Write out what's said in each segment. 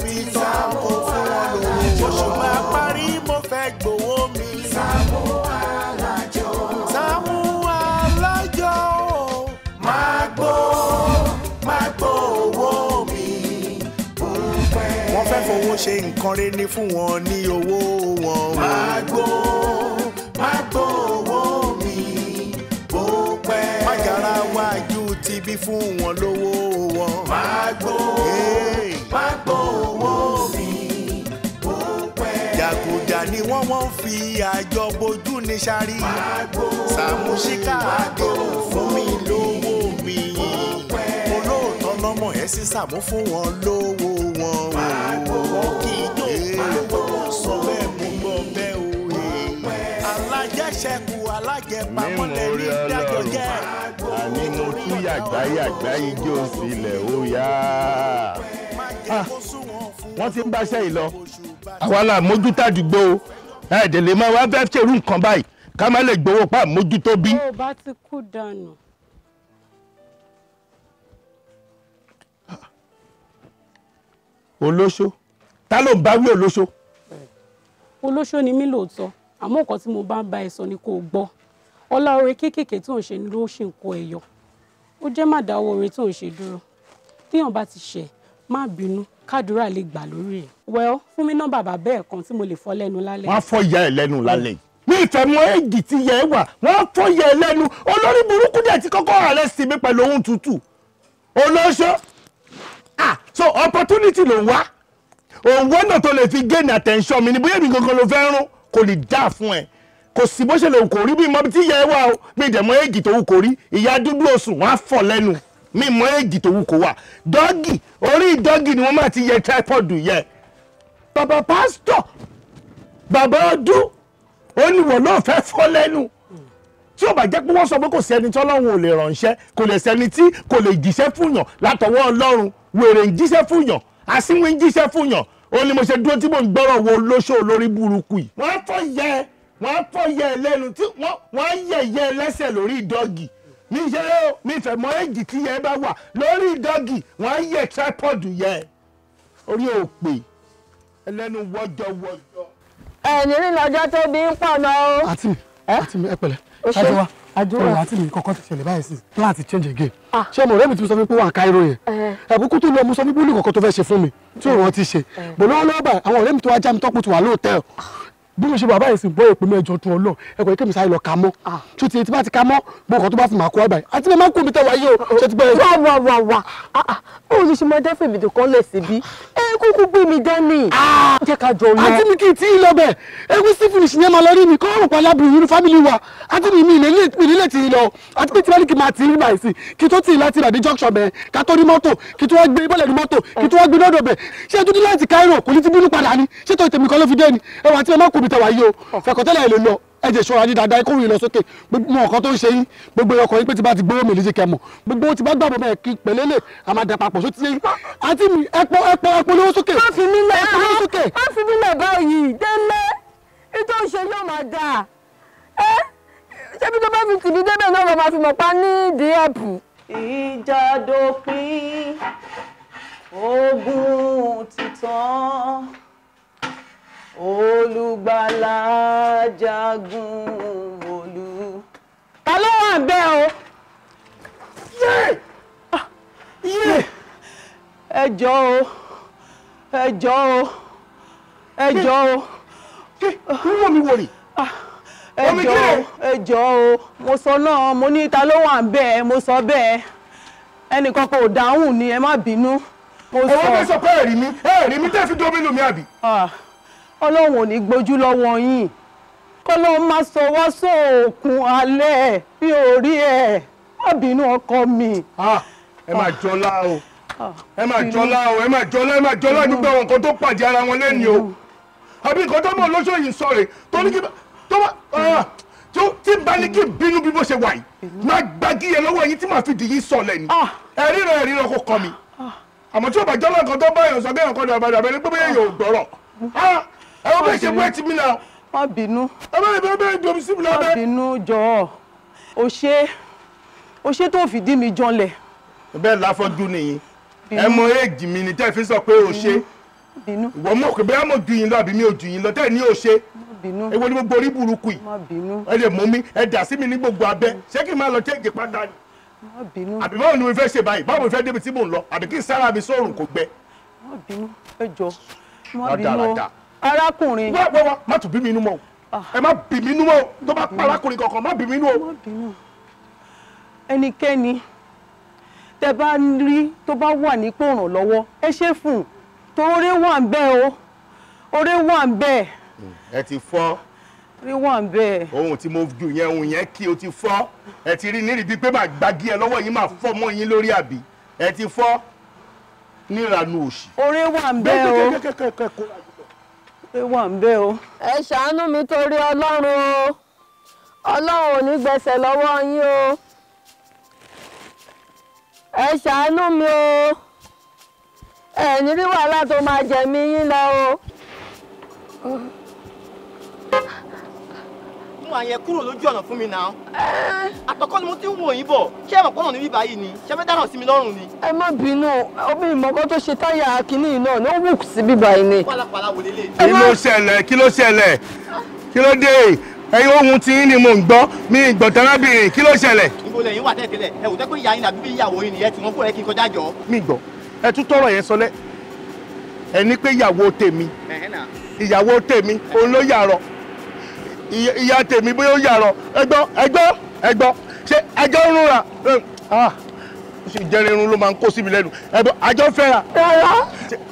mi tán kó fún wọn lówó. Oṣù máa parí mo fẹ́ gbowó mi. SAAMU Alájọ. SAAMU Alájọ. Máa gbó owó mi. Wọ́n fẹ́ fowó ṣe nǹkan rere ní fún wọn ní owó wọn. Máa gbó owó mi. Bó pẹ́. Májàra wájú ti bí fún wọn lówó wọn. Máa gbó owó mi. Bó pẹ́. Jàgùjà ni wọ́n fi àjọ bojú ní sáré. SAAMU ṣíkà àdéhùn fún mi lówó mi. Olóòótọ́ lọ́mọ ẹ̀ sí SAAMU fún wọn lówó wọn. Kì í jó sọ bẹ́ẹ̀ mú gbọ́ bẹ́ẹ̀ o. Alájẹṣẹ́kù alájẹpamọ́ lẹ́rí dájọ́ jẹ́. Àní mo tú yàgbá ijó sílẹ̀ ó yá. Wọ́n ti ń báṣẹ́ yìí lọ. Àwa là mójútó àdúgbò o. Ẹ̀ẹ́dẹ̀ lè máa wá fẹ́ ṣerú nǹkan báyìí ká má lè gbowó pa mójútó bí. Ó bá ti kú dànù. Olóṣó ta ló ń bá wí olóṣó. Olóṣó ni mí lóòótọ́ àmọ́ nǹkan tí mo bá ń bá ẹ sọ ni kò gbọ́. Ọlá oore kéékèèké tó ń ṣe ni ló ṣì ń kó ẹyọ. Ó jẹ́ má dáwọ́ oore tó ń ṣe dúró. Téèyàn bá ti ṣẹ̀ má bínú kádùúrà lè gbà lórí ẹ̀. Well, fún mi nọ́mbà bàbá ẹ̀ kan tí mo lè fọ́ lẹ́nu lálẹ́. Wọ́n á fọ́ ìyá ẹ̀ lẹ́nu lálẹ́. Mi ìfẹ́ mọ èjì tí yẹ wà wọ́n á fọ́ ìyá ẹ̀ lẹ́nu. Olórí burúkú dẹ̀ ti kọ́kọ́ rà lẹ́sìn mi pẹ̀lú ohun tútù. Olóṣó. So opportunity ló ń wá. Òun wọ́nà tó lè fi gain attention mi ni bóyá èmi gangan ló fẹ́ rún kò lè dá fún ẹ. Kò sí bó ṣe lè kò rí bí mọ bí tí yẹ wà o. Mi ìdẹ̀mọ èjì tó wù kò rí. Ìyá dúdú oṣù wọ́n á fọ́ lẹ́nu. Mi mọ èjì tó wù kò wà. Dọ́gì orí dọ́gì ni wọ́n máa ti yẹ tripod yẹ. Bàbá pásítọ̀ bàbá ọdún ó ní wọ́n náà fẹ́ fọ́ lẹ́nu. Tí ó bá jẹ́ pé wọ́n sọ pé kò sí ẹni tí Ọlọ́run ò lè ránṣẹ́ kò lè sẹ́ni tí kò lè jíṣẹ́ fúnyàn látọwọ́ Ọlọ́run wèrè ń jíṣẹ́ fúnyàn asínwín ń jíṣẹ́ fúnyàn ó ní mo ṣe dúró tí mò ń gbọ́rọ̀ wo lóṣó olórí burúkú yìí. Wọ́n á fọ́ yẹ lẹ́nu tí wọ́n á yẹ lẹ́sẹ̀ lórí dọ́gì mi ṣe é mi fẹ́ mọ èjì tí yẹ bá wà lórí dọ́gì wọ́n á yẹ tripod yẹ orí òpè ẹlẹ́nu wọ́jọ́wọ́jọ́. Ẹ̀yìn rí lọ́jọ́ tó bí ń pọ̀ náà o. Àti mi ẹ pẹ̀lẹ́. Àjọwà àti mi kọ́kọ́ ti ṣẹlẹ̀ báyìí sí láti change again. Ṣé mo rẹ́ mi ti sọ fún mi pé wà Cairo yẹn? Ẹ̀bùkún tó lọ mo sọ fún mi pé ó ní kọ̀ọ̀kan tó fẹ́ ṣe fún mi tí òun ti ṣe. Bò lọ́wọ́ báyìí àwọn ọ̀rẹ́ mi tó wá já mi tọ́pù ti wà lóòtẹ́ẹ̀lì. Bí mo ṣe bàbá yìí sì bọ́ èpè mẹ́jọ tún ọlọ́ ẹ̀kọ́ ìkémi sáré lọ ka mọ́. Tó ti etí bá ti ka mọ́ gbọ́kàn tó bá fi máa kó ẹ̀bà yìí. Àti mi máa ń kó mi tẹ́ wáyé o. Ṣé ti bẹ́ẹ̀? Wà. Báwo ni ṣe máa dẹ́ fèmí tó kán lẹ̀ síbí? Kúkú gbé mi dání. Jẹ́ ká jọ lọ. Àti mi kì í tí ì lọ bẹ̀. Ewu Stephen ṣì yẹn máa lọ rí mi kọ́ ọ̀rùn palábìrì nínú fámìlì wa. Àti mi nílé tì í lọ. Àti pé tí wọ́n ní kí n máa tì í báyìí sí. Kí tó tì í láti rà ní junction bẹ̀. Ká tó ní mọ́tò. Kí tó wá gbé bọ́lẹ̀ ní mọ́tò. Kí tó wá gbé lọ́dọ̀ bẹ̀. Ṣé tó ní láti Cairo kò ní ti bínú padà ni? Ṣé tó tèmi kan ló fi dé ni? Ẹwà tí ẹ má kó mi tẹ̀ wáyé o. Fẹ̀kọ̀tẹ́lẹ̀ lè lọ. Ẹ jẹ́ ṣọ́ra ní dáadáa kó rìn lọ sókè. Gbogbo nǹkan tó ń ṣe yín. Gbogbo ọkọ̀ yín pé tí bá ti gbówó mi lè jẹ́ kẹ́ mọ̀. Gbogbo tí bá gbàgbọ́ bẹ́ẹ̀ kí pẹ̀lẹ́lẹ̀ a máa dà papọ̀ sóti yín. Àti mi ẹ̀pọ̀ lówó sókè. Má fi mí lẹ̀ báyìí délé. Ètò ìṣe yóò máa dà. Ṣé bí tó bá fi tìbí débẹ̀ náà lọ máa fi mọ̀ pa ní díẹ̀pù. Ìjà dópin, ogun ti tán. Olùgbàlà jagun olú. Ta ló wà bẹ́ẹ̀ o? Ẹ jọ̀ọ́ o. Wọ́n mi wọ̀rì. Ẹ jọ̀ọ́ o. Mo sọ náà, mo ní ta ló wà bẹ́ẹ̀, mo sọ bẹ́ẹ̀. Ẹnìkan kò dáhùn ni ẹ má bínú. Mo sọ. Ẹ̀wọ́n fẹ́ sọ pé ẹ̀rí mi tẹ́ fi dómi lù mí àbí. Ọlọ́run ò ní gbójú lọ́wọ́ yín. Kọ́lọ́run máa sọ wá sóòkun alẹ́ bí orí ẹ̀. Má bínú ọkọ mi. Ẹ máa jọlá o. Ẹ máa jọlá nígbà wọn kan tó pàdé ara wọn lẹ́ni o. Àbí nǹkan tó mọ̀ lóṣù yìí sọ̀rọ̀ tó ní kí tí bá ní kí bínú bí bó ṣe wà yìí. Máa gbági yẹn lọ́wọ́ yín tí màá fi dì yín sọ lẹ́ni. Ẹ̀rí kò kọ́ mi. Àmọ́ tí ó bá jọ́lá nǹkan tó bá èèyàn sọ kéèyàn kan dàbàdà bẹ́ẹ̀ ni pé bẹ́ẹ̀ yóò gbọ́rọ̀. Ẹ wọ́n bẹ́ẹ̀ ṣe wẹ́ ti mí náà. Má bínú. Ẹ bẹ́ẹ̀ domi sí mi náà bẹ́ẹ̀. Má bínú jọ̀ọ́. O ṣe tó fìdí mi janlẹ̀. Bẹ́ẹ̀ láfọ́jú nìyí. Ẹ mọ éèjì mi ni tẹ́ fi sọ pé o ṣe. bínú. Ìwọ mọ̀ pé bẹ́ẹ̀ mo ju yín lọ àbí mi ò ju yín lọ tẹ́ ní ò ṣe. Bínú. Èwo ni gbogbo orí burúkú yìí. Má bínú. Ẹ lè mú mi, ẹ dà sí mi ní gbogbo abẹ́. Ṣé kí n máa lọ tẹ́jì padà ni? Má bínú. Àbí báwo ni mo fẹ́ ṣe báyìí? Báwo mo fẹ́ débi tí mò ń lọ? Àbí kí n sára mi sóòrùn kò gbẹ? Má bínú. Ẹ jọ̀ọ́. Má bínú. Arákùnrin. Wá má tún bí mi inú mọ́ o. Ẹ má bí mi inú mọ́ o. Tó bá pa arákùnrin kankan, má bí mi inú o. Má bínú. Ẹnikẹ́ni tẹ́ bá rí tó bá wà nípò ìrànlọ́wọ́, ẹ ṣe fún un. Torí wà ń bẹ o. Oore wà ń bẹ. Ẹ ti fọ́. Oore wà ń bẹ. Ohun tí mo ju yẹn ohun yẹn kí o ti fọ́. Ẹ ti rí nírìí bíi pé màá gbági ẹ lọ́wọ́ yín máa fọ́ mọ́ yín lórí àbí. Ẹ ti fọ́ níranu òṣì. Oore wà ń bẹ o. Oore wà ń bẹ o. Ẹ ṣàánú mi torí Ọlọ́run o. Ọlọ́run ò ní gbẹ̀sẹ̀ lọ́wọ́ yín o. Ẹ ṣàánú mi o. Ẹ ní rí wàhálà tó máa jẹ̀mí yín lọ o. Mú àyẹn kúrò lójú ọ̀nà fún mi náà. Àtọ̀kọ́ ni mo ti ń wò yín bọ̀. Ṣé ẹ mọ̀ pọ́nà níbí báyìí ni? Ṣé ẹ fẹ́ dáná sí mi lọ́rùn ni? Ẹ má bínú, obìnrin mọ̀kọ́ tó ṣe táyà kínní náà ló wù sí bíbá yìí ni. Pálapàla wò lélẹ̀. Kí ló ṣẹlẹ̀? Kí ló ṣẹlẹ̀? Kí ló dé? Ẹyin ohun tí yín ni mò ń gbọ́, mi ì gbọ́ tarábìnrin, kí ló ṣẹlẹ̀? Ibo lẹ́yìn wà tẹ́lẹ̀. Ẹ wò tẹ́ pé ìyá yín àbí bí ìyàwó yín nìyẹn tí wọ́n kó ẹ kí n kọjá jọ. Mi gbọ́, ẹ tún tọrọ yẹn sọlẹ̀. Ẹ ní pé ìyàwó tèmi, ìyàwó tèmi, òun ló yàrọ̀. Ìyá tèmi bóyá ó yàrọ̀. Ẹ gbọ́, ṣé ẹjọ́ ń rúnra? Ó sì jẹ́rìí irun ló máa ń kó síbi lẹ́nu. Ẹ̀bùn àjọ fẹ́ra. Rárá.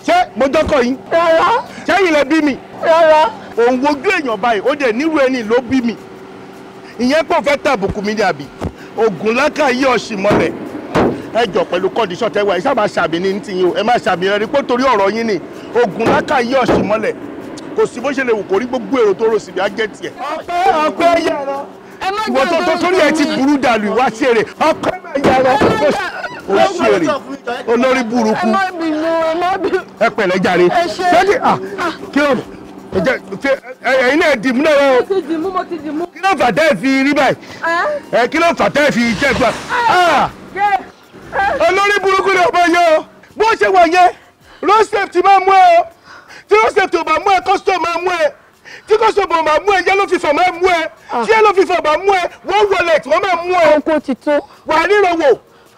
Ṣé mo jọ́kọ̀ yín? Rárá. Ṣẹ́yìn lẹ bí mi? Rárá. Òun wojú èèyàn báyìí, ó dẹ̀ nírú ẹni ló bí mi. Ìyẹn pọ̀ fẹ́ tàbùkù mi ní àbí. Ògùn lákà yí ọ̀sì mọ́lẹ̀. Ẹ jọ pẹ̀lú kọ́ndíṣọ̀n tẹ́wà ẹ sábà ṣàbí ní ti yín o. Ẹ má ṣàbí ẹ rí pé torí ọ̀rọ̀ yín ni. Ògùn lákà yí ọ̀sì mọ́lẹ̀. Kò sí bó ṣe lè wù kó rí gbogbo èrò tó rò síbi ajẹ́ tiẹ̀. Ọpẹ́ yàrá. Ìwọ tó torí ẹ ti burú dàlù ìwá ṣeré. Ọpẹ́ yàrá. Ó ṣeré. Olórí burúkú. Ẹ má bínú. Ẹ pẹ̀lẹ́ jàre. Kí ló ẹ̀yin náà dìmú náà o. Mo ti dìmú. Kí ló fà tẹ́ fi rí báyìí? Kí ló fà tẹ́ fi jẹ́ gbà? Olórí burúkú ni ọmọ yẹn o. Bó ṣe wà yẹn, road safety máa mú ẹ o. Tí road safety ò bá mú ẹ, custom máa mú ẹ. Tí custom ò bá mú ẹ, yellow fever máa mú ẹ. Tí yellow fever bá mú ẹ, one wallet wọ́n máa mú ẹ. Ọkọ ti tó. Wà á nílò wò.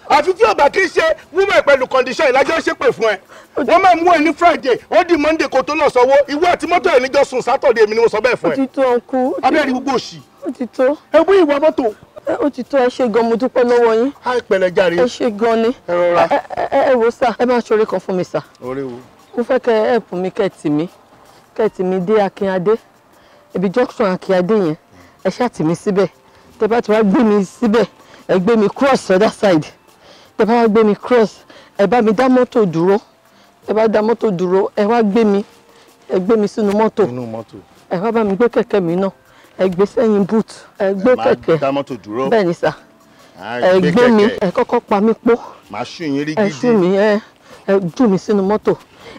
Àfi tí ọba kì í ṣe woman pẹ̀lú condition ìlàjọ́ ṣépè fún ẹ. Wọ́n máa mú ẹ ní Friday, ó di Monday kó tó lọ sanwó. Ìwọ àti mọ́tò ẹ̀ níjọ́ sùn Saturday mi ni mo sọ bẹ́ẹ̀ fún ẹ. Ó ti tó ọkú. Abẹ́rẹ́ gbogbo òṣì. Ó ti tó. Ẹ wí ìwà mọ́tò. Ó ti tó, ẹ ṣe gan, mo dúpẹ́ lọ́wọ́ yín. Á pẹ̀lẹ́ jàre. Ẹ ṣe gan ni. Ẹ rọra. Ẹ wo sà, ẹ máa ṣoore kan fún mi sà. Orí wo? Mo fẹ́ kẹ́ ẹ help mi kẹ́ẹ̀tì mi dé Akínyadé. Ibi junction Akínyadé yẹn, ẹ ṣáà tì mí síbẹ̀. Tẹ́ bá ti wá gbé mi síbẹ̀, ẹ gbé mi cross other side. Tẹ́ bá wá gbé mi cross, ẹ bá mi dá mọ́tò dúró. Ẹ bá dá mọ́tò dúró, ẹ wá gbé mi sínú mọ́tò. Inú mọ́tò. Ẹ wá bá mi gbé kẹ̀kẹ́ mi náà. Ẹ gbé sẹ́yìn boot. Ẹ gbé kẹ̀kẹ́. Máa dá mọ́tò dúró. Bẹ́ẹ̀ ni sà. Ẹ gbé mi, ẹ kọ́kọ́ pa mí pọ́. Màá ṣú yín rí Ẹ gidi. ṣú mi, ẹ jù mí sínú mọ́tò.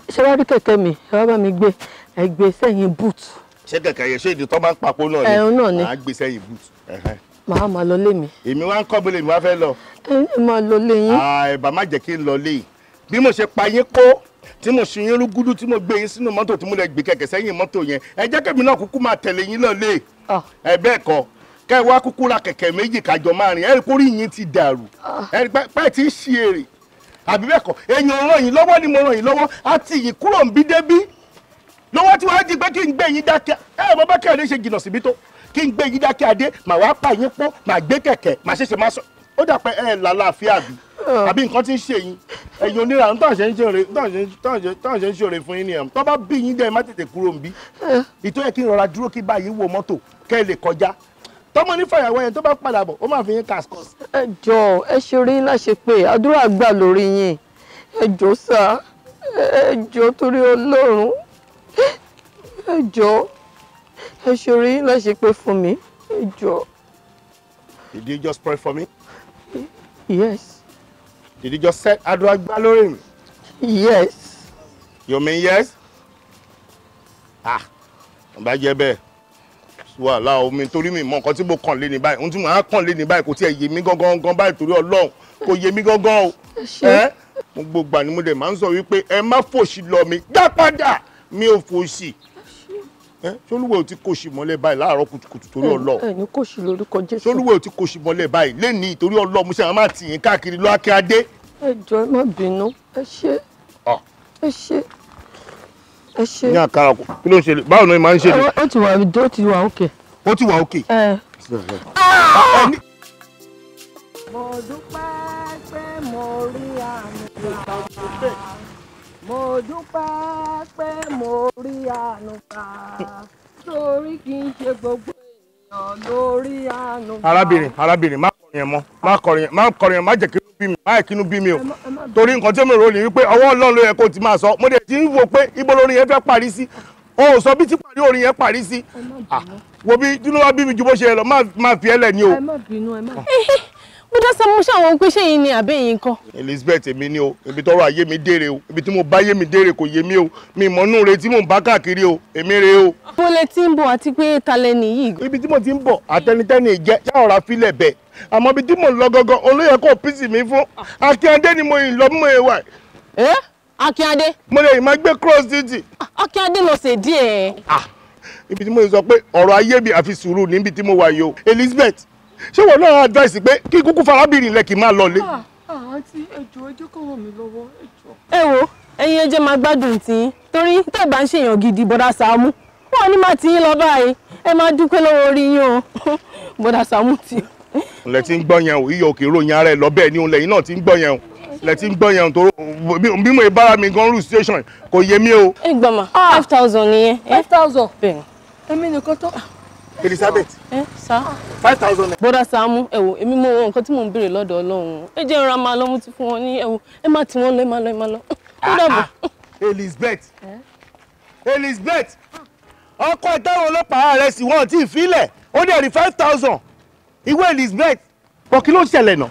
Ṣé wá rí kẹ̀kẹ́ mi? Ẹ wá bá mi gbé. Ẹ gbé sẹ́yìn boot. Ṣé kẹ̀kẹ́ yẹn ṣé ìdí tó máa ń papò náà ni? Ẹ̀hún náà ni. Màá gbé sẹ́yìn boot. Màá máa lọ lé mi. Èmi wá ń kọ́ bọ́lẹ̀ mi wá fẹ́ lọ. Ẹ máa lọ lé yín. Ẹ̀bà má jẹ́ kí n lọ lé. Bí mo ṣe pa yín kó, tí mo ṣu yín rúgúdú, tí mo gbé yín sínú mọ́tò, tí mo lè gbé kẹ̀kẹ́ sẹ́yìn mọ́tò yẹn, ẹ jẹ́ kẹ́mi náà kúkú máa tẹ̀lé yín lọ lé. Ẹ bẹ́ẹ̀ kọ́, kẹ́ ẹ wá kúkú ra kẹ̀kẹ́ méjì kájọ máa rìn, ẹ rí kórìí yín ti dàrú. Ẹ rí pẹ́ tí ń ṣe èrè. Àbí bẹ́ẹ̀ kọ́, èèyàn ràn yín lọ́wọ́ ni mo ràn yín lọ́wọ́, àti yìí kúrò ń bí débí. Lọ́wọ́ tí wàá di pé kí n gbé yín dákẹ́, bọ́ bá kẹ́ ẹ lè ṣe jìnnà síbi tó. Kí n gbé yín dákẹ́ adé, màá wá pa yín pọ́, màá gbé kẹ̀kẹ́, màá ṣẹ̀ṣẹ̀ máa sọ. Ó dà pé ẹ lálàáfíà bí. Àbí nǹkan tí ń ṣe yín. Ẹ̀yin onírànú tó àṣẹ ń ṣòre fún yín ni ẹ̀. Tó bá bí yín dẹ́ má tètè kúrò ń bí. Ìtọ́ yẹ kí n rọra dúró kí báyìí wo mọ́tò kẹ́ ẹ lè kọjá. Tọ́mọ ní fàyàwọ́ yẹn tó bá padà bọ̀, ó máa fi yín kàṣkọ́s. Ẹ jọ̀ọ́, ẹ ṣe orí láṣẹ pé àdúrà gbà lórí yín. Ẹ jọ̀ọ́ sà, ẹ jọ̀ọ́ torí Ọlọ́run. Ẹ jọ̀ọ́, ẹ ṣe orí láṣẹ pé fún mi. Ẹ jọ̀ọ́. Did you just pray for me? Yes. Did you just say àdúrà gbà lórí mi? Yes. You mean yes? Bá jẹ́ bẹ́ẹ̀. Wàhálà omi torí mi mọ nǹkan tí mo kàn lé ní báyìí. Ohun tí mo á kàn lé ní báyìí kò tiẹ̀ yé mi gangan báyìí torí Ọlọ́run. Kò yé mi gangan o. gbogbo ìgbà ni mo dẹ̀ máa ń sọ wípé ẹ má fòṣì lọ mi dá padà mi ò fòṣì ṣolúwẹ̀ ò ti kòṣì mọ́lẹ̀ báyìí láàárọ̀ kùtùkùtù torí ọlọ́ ẹni kòṣì lórúkọ Jésù ṣolúwẹ̀ ò ti kòṣì mọ́lẹ̀ báyìí lẹ́nìí torí ọlọ́ mo ṣe máa tì yín káàkiri lọ Akínyadé. ẹ jọ̀ọ́ ẹ má bínú ẹ ṣé ẹ ṣé. ní àkàrà kí ló ń ṣe báwo ni màá ń ṣe. ó ti wà òkè. ó ti wà òkè. mo dúpẹ́ pé mo rí àánú gbà. mo dúpẹ́ pé mo rí àánú gbà. torí kì í ṣe gbogbo ènìyàn ló rí àánú gbà. arábìnrin má kọrin yẹn mọ́ má kọrin yẹn má jẹ́ kí inú bí mi má kí inú bí mi o torí nǹkan tí mo rò ní wípé ọwọ́ Ọlọ́run ló yẹ kó ti máa sọ mo dẹ̀ ti ń wo pé ibo lórin yẹn fẹ́ parí sí o ò sọ bí tí parí orin yẹn parí sí wo bí tí ló wá bí mi ju bó ṣe yẹ lọ má fi ẹlẹ̀ ní o. ẹ má bínú ẹ má. mo dá Sàámú ṣàwọn pé ṣé yìí ni àbẹ́ yìí nǹkan. Elizabeth èmi ni o ibi tọrọ ayé mi dére o ibi tí mo bá ayé mi dére kò yé mi o mi ìmọ̀nú re tí mò ń bá káàkiri o èmi re o. mo lè ti ń bọ̀ àti pé talẹ̀ nìyí. ibi tí mo ti ń bọ̀ àtẹnitẹ́ni ìjẹ́ ṣáà filẹ̀ bẹ́ẹ̀ àmọ́ ibi tí mò ń lọ gangan olóyè kò písì mi fún Akínyadé ni mo yìn lọ mú ewa. Akínyadé. mo lè yìn máa gbé cross títì. Akínyadé lọ ṣe díẹ̀. ibi tí mo sọ pé ọ̀rọ̀ ayé mi àfi sùúrù níbi tí mo wà yìí o Elizabeth ṣé wọn náà advice pé kí kúkú farabìnrin lẹ kì í máa lọ lé. àǹtí ẹjọ́ ẹjọ́ kò ràn mí lọ́wọ́ ẹjọ́. ẹ wo ẹ̀yin ẹjẹ máa gbádùn tí torí tẹ́ bá ń ṣèyàn gidi bọ́dà Sàámú wọn ní máa ti yín lọ báyìí ẹ máa dúpẹ́ lọ́wọ́ orí yín o bọ́dà Sàámú ti. lẹ ti ń gbọ́ yẹn o iyọ̀ òkè ròyìn ara ẹ̀ lọ bẹ́ẹ̀ ni òun lẹ́yìn náà ti ń gbọ́ yẹn o lẹ ti ń gbọ́ yẹn o tó bí mo bára mi gan rú station kò yé mi o. ẹ gbọ́n ma 5,000 nìyẹn. 5,000 bẹ́ẹ̀ èmi nìkan tó. Elizabeth. Sá. 5,000. bọ́dà Sàámú ẹ wò èmi mọ nǹkan tí mò ń béèrè lọ́dọ̀ Ọlọ́run ẹ jẹ́ ìran máa lọ mú ti fún wọn ní ẹ wò ẹ má tí wọ́n lọ ẹ má lọ. ó dàbọ̀. Elizabeth ọkọ ìtàwọn ọlọ́pàá rẹ̀ sì wọ́n ti ìfilẹ̀ ó dẹ̀ rí 5,000 ìwé Elizabeth bọ̀ kí ló ṣẹlẹ̀ náà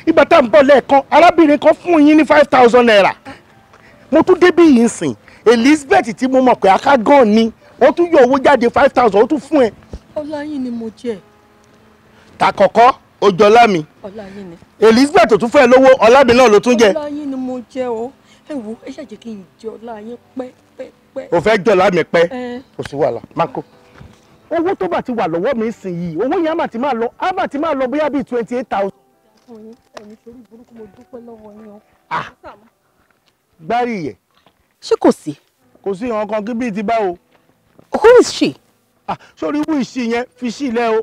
ìgbà tá à ń bọ̀ lẹ́ẹ̀kan arábìnrin kan fún yín ní 5,000 naira mo tún débí yìí ń sìn Elizabeth tí mo mọ̀ pé akágán ni ó tún yọ owó jáde 5,000 ó tún fún ẹ. Ọláyín ni mo jẹ. Tàkọ́kọ́ ojọ́lá mi Ọláyín ni. Elizabeth tó tún fẹ́ lówó ọlábì náà ló tún jẹ. Ọláyín ni mo jẹ o ẹ wo ẹ ṣàjẹ́ kí n jẹ Ọláyín pẹ́pẹ́pẹ́. o fẹ́ jọ̀lá mi pẹ́ kò sí wàhálà máko. owó tó bá ti wà lọ́wọ́ mi sìn yìí owó yẹn á mà ti máa lọ bóyá bíi 28,000. ẹni torí burúkú mo dúpẹ́ lọ́wọ́ yín o. gbárí yẹ. ṣé kò sí. kò sí nǹkan kí bíi ti bá o. Who is she? sórí wú ìṣí yẹn fi sí ilẹ̀ o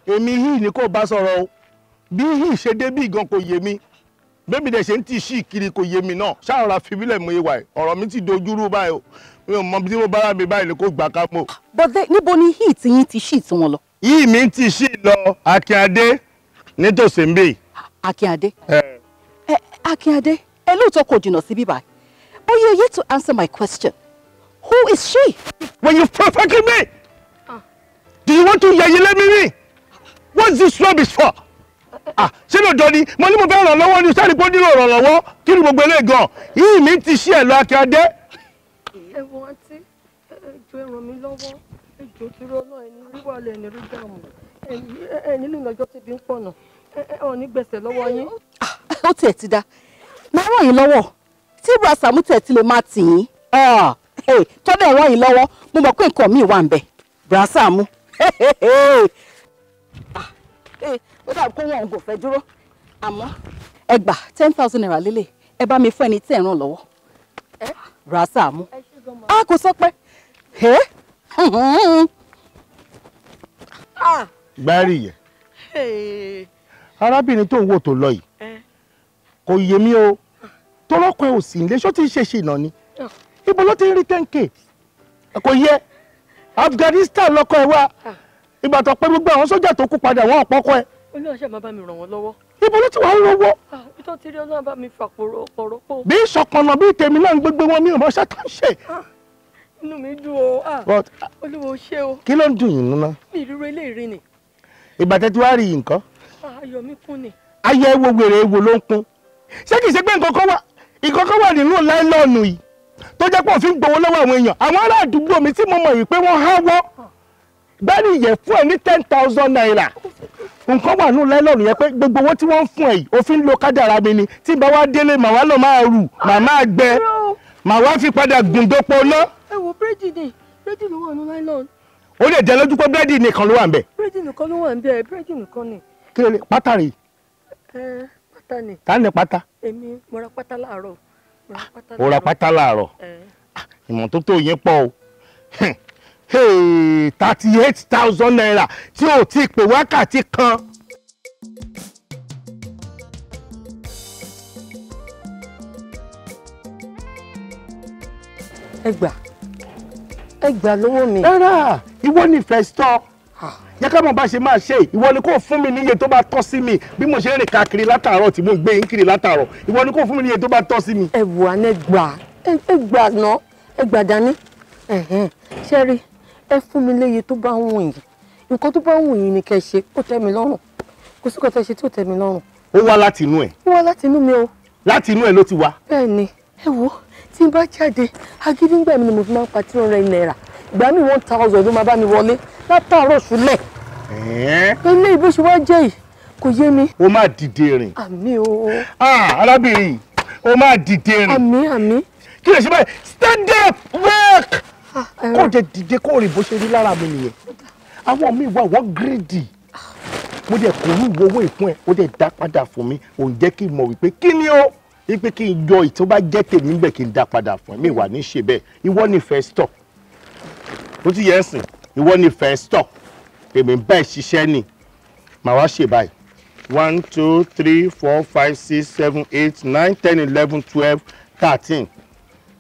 èmi yìí ni kò bá sọ̀rọ̀ o bí yìí ṣe dé bí gan kò yé mi bébí dẹ̀ ṣe ń tì sí kiri kò yé mi náà ṣáàrà fìbílẹ̀ mọ ìwà ẹ̀ ọ̀rọ̀ mi ti dojúrú báyìí o mi ò mọ bí mo bára mi báyìí ni kò gbà ká mọ́. bọ́dẹ̀ níbo ni yìí ti yín ti ṣì tí wọ́n lọ. yìí mi ti ṣì lọ Akínyadé nítòsí ń bè. Akínyadé. Akínyadé ẹ lóòótọ́ kò jìnnà sí bíbá but you are yet to answer my question. Who is she? When you provoking me? Do you want to yẹ̀yẹ́lẹ́ mi rí? What's this rubbish for? Ṣé lóòótọ́ ni mo ní mo fẹ́ ràn lọ́wọ́ ni sáré pé ó nílò ràn lọ́wọ́ kí ni gbogbo eléyìí gan? Yìí mi ti ṣí ẹ̀ lọ Akínyadé. ẹ wo àǹtí ẹjọ́ ẹ ràn mí lọ́wọ́ ẹjọ́ tí rọ náà ẹni rí wàhálà ẹni rí dààmú ẹni nínú ọjọ́ tẹ́bi ń pọ̀nà ọ̀ ní gbèsè lọ́wọ́ yín. ó tiẹ̀ ti dá máa ràn yín lọ́wọ́ tí bùrọ̀ Sàámú tẹ̀ ti lè máa tì yín tọ́dọ̀ ràn yín lọ́wọ́ mo mọ̀ pé nǹkan míì wà ń bẹ̀ bùrọ̀ Sàámú ó dàbí kó wọn kò fẹ́ dúró àmọ́ ẹ gbà 10,000 naira lélẹ̀ ẹ bá mi fún ẹni tí ẹ̀ ràn lọ́wọ́ bùrọ̀ Sàámú a kò sọ pé gbárí yẹ arábìnrin tó ń wò tó lọ yìí kò yé mi o tó lọ́kọ̀ ẹ̀ ò sí ilé ṣó ti ń ṣe ṣìnà ni ibo ló ti ń rí 10K kò yẹ Afghanistan lọ́kọ̀ ẹ̀ wá ìgbà tó pé gbogbo àwọn sójà tó kú padà wọ́n ọ̀pọ̀kọ̀ ẹ̀. Olúwaṣẹ́ máa bá mi ràn wọ́n lọ́wọ́. ibo ló ti wà ń rówó. ìtọ́ ti rí Ọlọ́run bá mi fà pọ̀rọ̀ pọ̀. bí ìṣọ̀pọ̀nà bí tèmi náà ń gbégbé wọn mi ò mọṣẹ́ tó ń ṣe. inú mi dùn o Olúwa ṣé o. kí ló ń dùn yín nínú. mi ìrírò ilé ìrìn ni. ìgbà tẹ́ tí wàá rí nǹkan. ayọ̀ mi kún ni. ayọ̀ ewo wèrè ewo ló ń kún. ṣé kìí ṣe pé nǹkan kan wà nínú láìlọ́ọ̀nù yìí tó jẹ́ pé òfin gbowó lọ́wọ́ àwọn èèyàn àwọn ará àdúgbò mi tí mo mọ̀ wípé wọ́n háwọ́ bẹ́ẹ̀ni yẹ fún ẹ ní 10,000 naira nǹkan wà nù lẹ́lọ́run yẹn pé gbogbo owó tí wọ́n ń fún ẹ yìí òfin lo kádàrá mi ni tí bá wá délé màá wá lọ máa rù màá máa gbẹ màá wá fi padà gùndópo ná. ẹ wo búrẹ́dì ni búrẹ́dì ló wà ní nylon. ó lè jẹ́ lójú pé búrẹ́dì nìkan ló wà ń bẹ̀. búrẹ́dì nìkan ló wà ń bẹ̀ búrẹ́dì nìkan ni. kí ló lè pátá rè. pátá ni. tá ní pátá. èmi mo ra pátá láàárọ̀. ó ra pátá láàárọ̀ ìmọ́tótó yẹn pọ̀ o 38,000 naira tí ò tí ì pé wákàtí kan. ẹ gbà lọ́wọ́ mi. rárá ìwọ ni investor yẹ ká mọ̀ bá ṣe máa ṣe ìwọ ni kò fún mi níye tó bá tọ́ sí mi bí mo ṣe ń rìn káàkiri látàárọ̀ tí mo ń gbé yín kiri látàárọ̀ ìwọ ni kò fún mi níye tó bá tọ́ sí mi. ẹ wò á ẹ gbà ná ẹ gbà dání ṣe rí ẹ fún mi léye tó bá wù yín nǹkan tó bá wù yín ni kẹ́ ṣe kó tẹ́ mi lọ́rùn kò sí kọ́tẹ́ ṣe tí ò tẹ́ mi lọ́rùn. ó wá láti inú ẹ. ó wá láti inú mi o. láti inú ẹ ló ti wá. bẹ́ẹ̀ ni ẹ wo tí n bá jáde agídí ńgbà mi ni mo fi máa ń pa 300 naira ìgbà mi 1,000 ló máa bá mi wọlé látàárọ̀ ṣúlẹ̀. eléyìí bó ṣe wá jẹ́ yìí kò yé mi. ó máa dìde rìn. àmì o. arábìnrin ó máa dìde rìn. àmì. kí lè ṣe báyìí stand up work. kó jẹ dìde kó rìn bó ṣe rí lára mi nìyẹn. àwọn míì wà wọ́n gírídì. mo dẹ̀ kò ní owó ìfún ẹ̀ ó dẹ̀ dá padà fún mi òun jẹ́ kí n mọ̀ wípé kí ni ó wípé kí n yọ ìtọ́ bá jẹ́ tèmi ń bẹ̀ kí n dá padà fún ẹ mi wà ní ṣe bẹ́ẹ̀ ìwọ ni investor ó ti yẹ ẹ́ sìn ìwọ ni investor èmi ń bá ẹ̀ ṣiṣẹ́ ni màá wá ṣe báyìí 1 2 3 4 5 6 7 8 9 10 11 12 13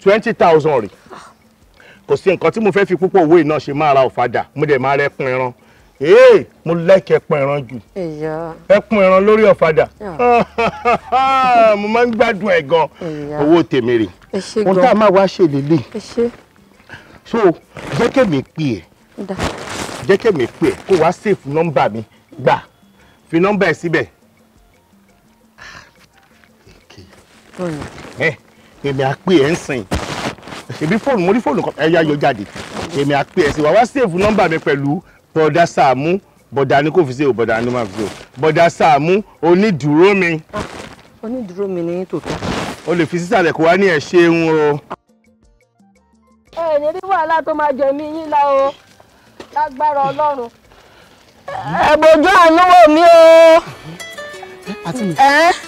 20,000 rè kò sí nǹkan tí mo fẹ́ fi púpọ̀ owó iná ṣe máa ra ọ̀fadà mo dẹ̀ máa rẹ́pin ẹran mo lẹ́kẹ̀ẹ́ ẹpin ẹran jù ẹpin ẹran lórí ọ̀fadà mo máa ń gbádùn ẹ̀ gan owó tèmi rè ohun tá a máa wá ṣe lélẹ̀ so jẹ́ kẹ́mi pè ẹ́ kó wá save nọ́mbà mi gbà fi nọ́mbà ẹ̀ síbẹ̀ èmi á pè ẹ́ ń sìn ṣebí fóònù mo rí fóònù kan ẹ̀yà yọ jáde èmi á pè ẹ́ sí wá save nọ́mbà mi pẹ̀lú bọ̀dá Sàámú bọ̀dá ni kò fi ṣe o bọ̀dá ni máa fi ṣe o bọ̀dá Sàámú onídùúró mi. onídùúró mi ní tòótọ́. o lè fi sísàlẹ̀ kó wá ní ẹ̀ ṣeun o. ẹ ní rí wàhálà tó máa jẹ mí yín la o lágbára Ọlọ́run. ẹ bójú àánú wò mí o. àti mi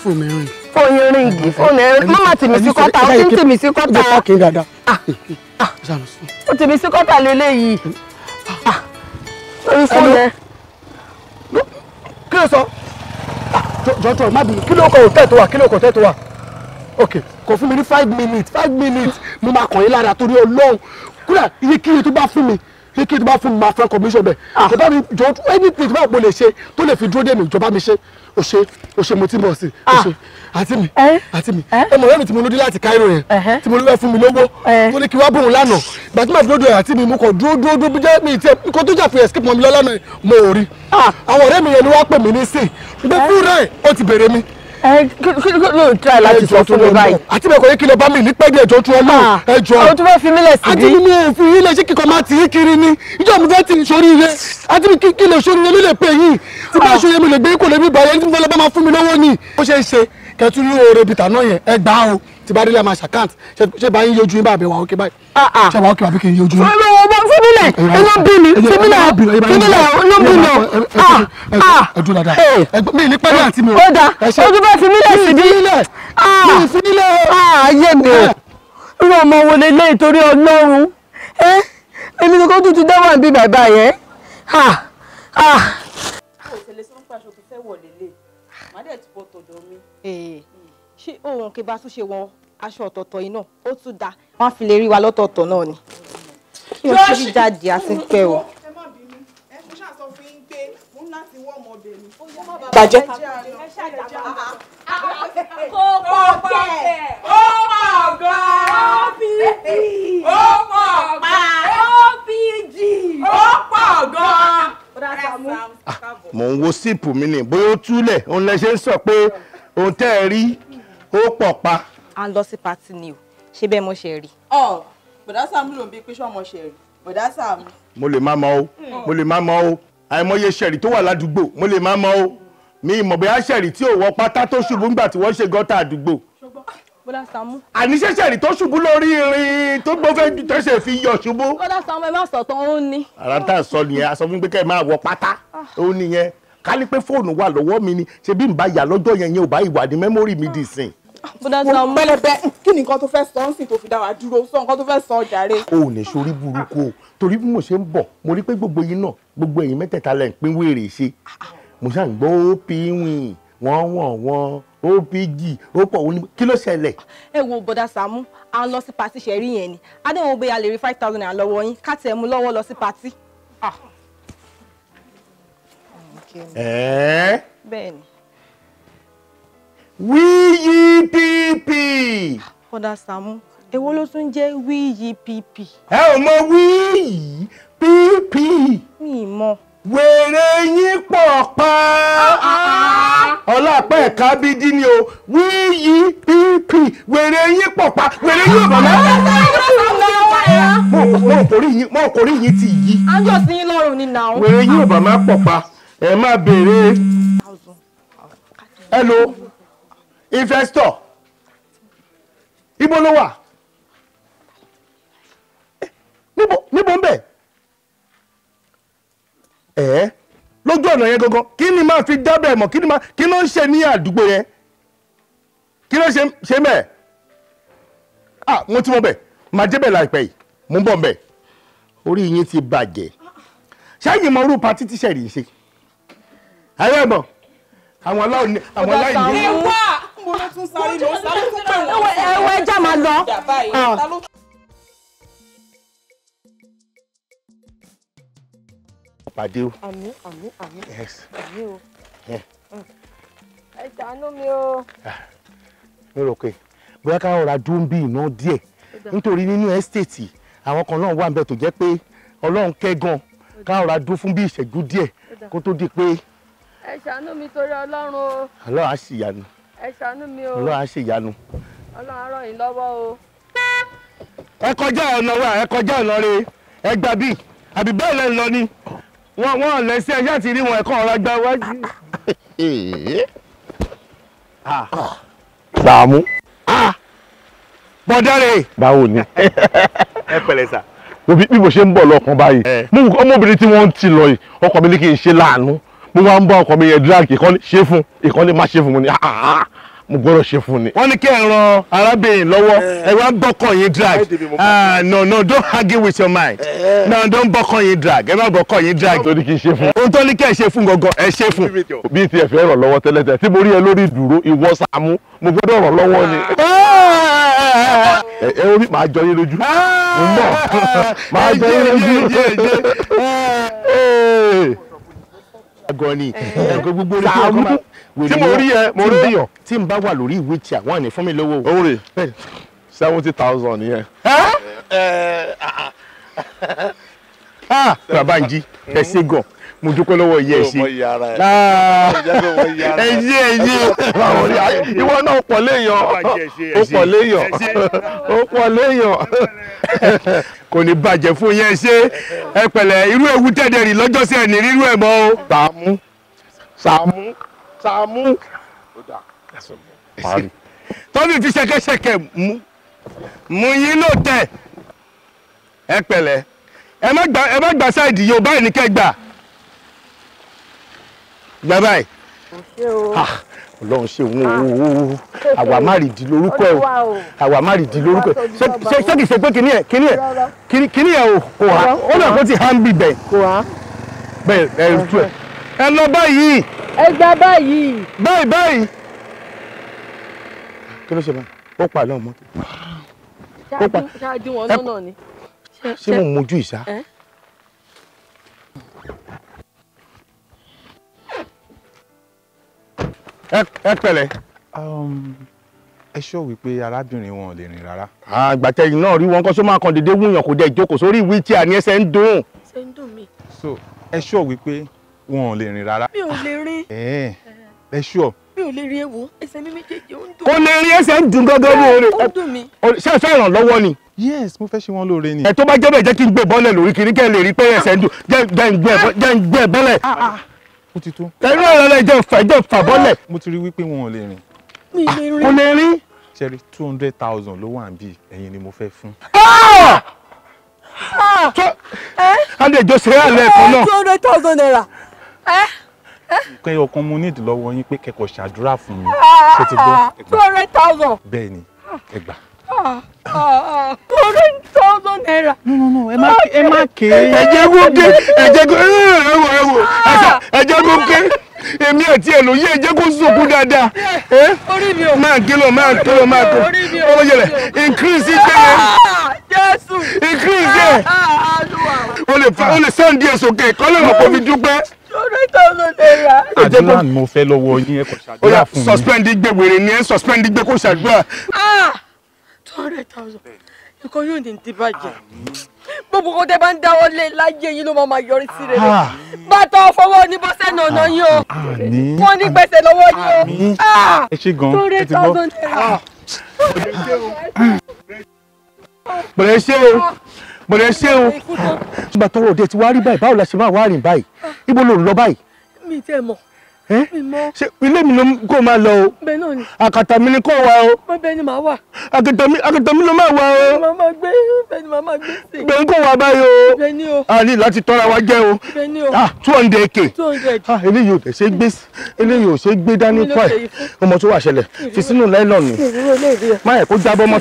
fóònù mi rìn. fóònù ríngì fóònù ẹ má tì mí sí kọ́tà ó ti ń tì mí sí kọ́tà. ó kì í dáadáa. ó tì mí sí kọ́tà lélẹ́yìí. lórí fóònù ẹ. kí ló sọ jọjọ má bìí kí ló kọ òtẹ́ tó wà ok kò fún mi ní 5 minutes mo máa kàn yín lára torí Ọlọ́run kúrò iyekíye tó bá fún mi máa fẹ́ commission bẹ́ẹ̀ ìjọba mi jọ anything tó bá mo lè ṣe tó lè fi dúró dé mi ìjọba mi ṣe o ṣe mo ti bọ̀ sí o ṣe àti mi ẹ mọ̀ lẹ́nu tí mo lóde láti Cairo yẹn tí mo lóde fún mi lówó tó ní kí wá bóun lánàá ìgbà tí màá fi lóde àti mi mo kàn dúró bí jẹ́ mi ìtẹ́ nǹkan tó jà fún escape mọ́ mi lọ́lọ́nà mo ò rí àwọn ọ̀rẹ́ mi yẹn ni wọ́n pè mí ní sìn ìgbẹ́ fún rẹ̀ ó ti bèrè mi. kí ló try láti sọ fún mi báyìí. àti bẹ́ẹ̀ kò yẹ kí lọ bá mi ní pẹ́ẹ́dì ẹ̀jọ̀ tún ọlọ́run ẹ̀jọ̀. àwọn tó fẹ́ fi mílẹ̀ sí bí. àti mi ò fi ilé ṣé kíkọ́ máa tì í kiri ni ìjọ mi fẹ́ tì í sórí ire àti mi kí lè sórí ire ló lè pè yín tí bá ṣe yẹ mi lè gbé kò lè bí bàyẹ̀ tí mo lọ bá máa fún mi lọ́wọ́ ni. ó ṣe é ṣe kẹtù ní oore bìtà náà yẹn ẹ gbà á o tí bá délé máa ṣàkáǹtì ṣé bá yín yọjú yín bá àbẹ̀wò òkè báyìí. ṣé wàá òkè àbí kì í yọjú yín. fúnmílẹ̀ iná bí mi fúnmílẹ̀ iná bí mi. ẹ dúró dáadáa mi ní pẹ́ẹ́lí àti mi o. ó dà ojú bá fi mílẹ̀ sí bí. ayé mi o irú ọmọ wo lè lé ìtorí Ọlọ́run èmi ni kò tún ti dáwọ́ àbí bàbá yẹn. òṣèlè sọ́npà aṣọ tó fẹ́ wọ̀ lélẹ̀ má dẹ̀ ti bọ́ tọ̀dọ̀ mi. ṣé òun kì bá tún ṣe wọn aṣọ ọ̀tọ̀ọ̀tọ̀ yìí náà ó tún dáa wọ́n á fi lè rí wa lọ́tọ̀ọ̀tọ̀ náà ni kí o ṣe jáde àti pẹ́ o. ẹ má bínú ẹ mo ṣáà sọ fún yín pé mo ń láti wọ́ ọmọbìnrin. bàjẹ́. kò pọ̀ kẹ́ ó pọ̀ gan-an OPG ó pọ̀ pa OPG ó pọ̀ gan-an. mò ń wo síìpù mi ni bóyá ó túlẹ̀ òun lẹ ṣe ń sọ pé òun tẹ́ ẹ rí ó pọ̀ pa. à ń lọ sí pátì ni o ṣé bẹ́ẹ̀ mo ṣe rí. bọ̀dá Sàámú ló ń bí pé ṣọ́mọ ṣe rí bọ̀dá Sàámú mo lè má mọ̀ o mo lè má mọ̀ o àìmọye ṣẹ̀rì tó wà ládùúgbò mo lè má mọ̀ o mi ìmọ̀ bóyá ṣẹ̀rì tí ò wọ pátá tó ṣubú nígbà tí wọ́n ṣe gọ́tà àdúgbò. Bọ́dà Sàámú. àníṣe ṣẹ̀rì tó ṣubú lórí irin tó gbọ́fẹ́ tó ṣe fi yọ ṣubú. Bọ́dà Sàámú ẹ má sọ tán ó ní. ara tá a sọ nìyẹn a sọ fún mi pé kẹ́ ẹ máa wọ pátá ó nìyẹn ká ní pé fóònù wà lọ́wọ́ mi ni ṣe bí n bá yà lọ́jọ́ yẹn ò bá ìwà ní mẹ́mórì mi dì sìn. Bọ́dà Sàámú. pẹlẹbẹ kí ni nǹkan tó fẹ́ sọ ń sìn tó fi dá wa dúró sọ nǹkan tó fẹ́ sọ jàre. o ò lè sórí burúkú o torí bí mo ṣe ń bọ̀ mo rí pé gbogbo yín náà gbogbo ẹ̀yin mẹ́tẹ̀ẹ̀ta lẹ̀ ń pín wèrè ṣe mo ṣáà ń gbọ́ ó pín wìn wọ́n ó pg ó pọ̀ òní kí ló ṣẹlẹ̀. ẹ wo Bọ́dà Sàámú à ń lọ sí patí ṣẹ̀rí yẹn ni adéwọ̀n bóyá lè rí 5,000 naira lọ́wọ́ yín ká tiẹ̀ mú lọ́wọ́ lọ sí patí. bẹ́ẹ̀ni. WYEBP. Bọ́dà Sàámú èwo ló tún jẹ́ WYEBP. ẹ ò mọ WYEBP. mi ì mọ̀. wèrè yín pọ̀ pa ọlọ́pàá ẹ̀ka bídí ni o WYEBP wèrè yín pọ̀ pa wèrè yín pọ̀ pa. mo kò rí yín ti yí. ájọ sí yín lọ́rùn ni nà ó. wèrè yín ọ̀bà máa pọ̀ pa ẹ má béèrè. hello investor ibo ló wà níbo ń bẹ̀ lójú ọ̀nà yẹn gangan kí ni máa fi dábẹ̀ mọ̀ kí ló ń ṣe ní àdúgbò yẹn kí ló ṣe mẹ́ẹ̀ mo ti mọ̀ bẹ̀ máa débẹ̀ láìpẹ́ yìí mo ń bọ̀ bẹ̀ orí yín ti bàjẹ́ ṣáàyè mọ orú patí tíṣẹ̀ rí ṣe ayé ẹ̀mọ́ àwọn aláìní. ẹwà mo ló tún sáré lọ sáré tún pè wọ́n. ẹwà ẹja máa lọ. pàdé o. àmín. Yes. àmín o. ẹ ṣàánú mi o. mi rò pé bóyá ká ọ̀rá dún bí iná díẹ̀ nítorí nínú ẹ́stéètì àwọn kan náà wà ń bẹ tó jẹ́ pé ọlọ́run kẹ́gàn ká ọ̀rá dún fún bí ìṣẹ́jú díẹ̀ kó tó di pé. ẹ ṣàánú mi torí ọlọ́run o. ọlọ́run á ṣèyanu. ẹ ṣàánú mi o. ọlọ́run á ṣèyanu. ọlọ́run á ràn yín lọ́wọ́ o. ẹ kọjá ọ̀nà wa ẹ kọjá ọ̀nà rẹ ẹ gbà bí àbí bẹ́ẹ̀ lẹ́ lọ ni wọ́n lẹ́sí ẹjẹ́ àti rí wọn ẹ̀kọ́ ọ̀rọ̀ gba iwájú. Sàámú. bọ́dẹ́rẹ̀. báwo ni. ẹ pẹ̀lẹ́ sà. bí mo ṣe ń bọ̀ lọ́kàn báyìí ọmọbìnrin tí wọ́n ń ti lọ yìí ọkọ mi ní kí n ṣe láàánú mo wá ń bá ọkọ mi yẹn drag ìkànnì ṣe fún ìkànnì má ṣe fún mi ni mo gbọ́dọ̀ ṣe fún ni. wọ́n ní kí ẹ ran arábìnrin lọ́wọ́ ẹ wá bọ́kàn yín drag no don't argue with your mind no don't bọ́kàn yín drag ẹ má bọ́kàn yín drag. tó ní kí n ṣe fún. ohun tó ní kí ẹ ṣe fún gangan ẹ ṣe fún. bí ti ẹ fẹ́ ràn lọ́wọ́ tẹ́lẹ̀tẹ́lẹ̀ tí mo rí ẹ lórí ìdúró ìwọ Sàámú mo gbọ́dọ̀ ràn lọ́wọ́ ni. ẹ orí màá jọ yín lójú mo ń bọ̀ màá jọ yín lójú. agọni gbogbo Sàámú tí mo rí ẹ mo rí yàn. tí n bá wà lórí ìwé tí àwọn àní fún mi lówó. owó rẹ̀ 70,000 nìyẹn. bàbá ń jí ẹ ṣe gan mo dúpẹ́ lọ́wọ́ iye ẹ ṣe. ìwọ náà pọ̀ léèyàn ó pọ̀ léèyàn. kò ní bàjẹ́ fún yẹn ṣe ẹ pẹ̀lẹ́ irú ewu tẹ̀dẹ̀ rí lọ́jọ́ sí ẹ̀ ní rírú ẹ̀ mọ́ o. Sàámú. tọ́bí fi ṣẹ̀kẹ̀ṣẹ̀kẹ̀ mú yín ló tẹ̀ ẹ pẹ̀lẹ́ ẹ má gbà sáìdì yóò báyìí ní kẹgbà gbà báyìí. ọlọ́run ṣe òun àwa má rìdí lórúkọ ẹ o àwa má rìdí lórúkọ ẹ ṣé kìí ṣe pé kíní ẹ o kò wá ó náà kó ti hàn bí bẹ́ẹ̀ bẹ́ẹ̀ ẹ tú ẹ ẹ lọ báyìí. ẹ gbà báyìí. báyìí. kí ló ṣe báyìí ó pa àlọ́ mọ́tò. ṣáàdì wọn lọ́nà ni. ṣé mo mojú ìṣá. ẹ pẹ̀lẹ́. ẹ ṣọ́ wípé arábìnrin wọn ò lè rìn rárá. àgbàtẹ́yìn náà rí wọn kọ́ só máa kàn déédéé wúyàn kò dé ìjókòó sórí ìwé tí a ní ẹsẹ̀ ń dùn. ṣe ń dùn mí. so ẹ ṣọ́ wípé wọn ò lè rìn rárá. mi ò lè rìn. ẹ ṣọ́ mi ò lè rí ewo ẹsẹ̀ mi méjèèjì ó ń dùn. kò lè rí ẹsẹ̀ ń dùn gángan ní oore. ó dùn mí. ṣé ẹ fẹ́ ràn lọ́wọ́ ni. yes mo fẹ́ ṣe wọ́n lóore ni. ẹ tó bá jẹ́ bẹ́ẹ̀ jẹ́ kí n gbé bọ́lẹ̀ lórí kiri kẹ́ ẹ lè rí pé ẹsẹ̀ ń dùn jẹ́ ń gbé bọ́lẹ̀. ó ti tó. ẹnu ọ̀rọ̀ rẹ̀ jẹ́ fà bọ́lẹ̀. mo ti rí wípé wọn ò lè rìn. mi lè rí. kò lè rí. ṣẹ́rí 200,000 ló wà níbí ẹ̀yin ni mo fẹ́ fún. a lè jọ ṣe é àlẹ́ ẹ̀kan náà. 200,000 naira. pé ọkàn mo nídìí lọ́wọ́ yín pé kẹ́kọ̀ọ́ ṣàdúrà fún mi. ṣé ti gbọ́? 200,000. bẹ́ẹ̀ ni ẹ gbà. 200,000 naira. no ẹ má ké. ẹ̀jẹ̀ gòkè ẹ̀jẹ̀ gòkè èmi àti ẹ̀ ló yé ẹ̀jẹ̀ kó sunkún dáadáa. orí mi ò. máa kìlọ̀ ọmọ yẹlẹ increase it bẹ́ẹ̀. Jésù. increase ẹ̀. o lè sàn díẹ̀ sókè kọ́lé wọn kò fi dúpẹ́. 200,000 naira. àdúrà ni mo fẹ́ lọ́wọ́ yín ẹ kò ṣàdúrà fún mi. suspend igbe wèrè ni ẹ suspend igbe kò ṣàdúrà. 200,000 nǹkan yóò ní ti bàjẹ́ gbogbo kó tẹ bá ń dáwọ́ lé láyé yín ló máa yọrí sí rere bàtà ọ̀fọwọ́ ní bọ́sẹ̀ nànà yín o wọ́n ní gbèsè lọ́wọ́ yín o. ẹ ṣe gan ẹ ti gbọ́. 200,000 naira. bọ̀dẹ̀ ṣé o ṣùgbọ́n tọrọ òde ti wá rí báyìí báwo la ṣe máa wá rìn báyìí ibo ló ń lọ báyìí. mi tẹ́ mọ̀. ṣe ilé mi ló kó máa lọ o. bẹ́ẹ̀ náà ni. àkàtà mi ni kó wá o. bẹ́ẹ̀ ni màá wà. àkàtà mi ló máa wá o. màmá gbé bẹ́ẹ̀ ni màmá gbé sí. bẹ́ẹ̀ ni kó wá báyìí o. bẹ́ẹ̀ ni o. a ní láti tọ́ra wa jẹ́ o. bẹ́ẹ̀ ni o. 200k. 200. eléyìí ò ṣe gbé eléyìí ò ṣe gbé dání fún ẹ ọmọ tó wà ṣẹlẹ̀ fi sínú láìlọ́ọ̀nù má yẹ kó jábọ́ ọmọ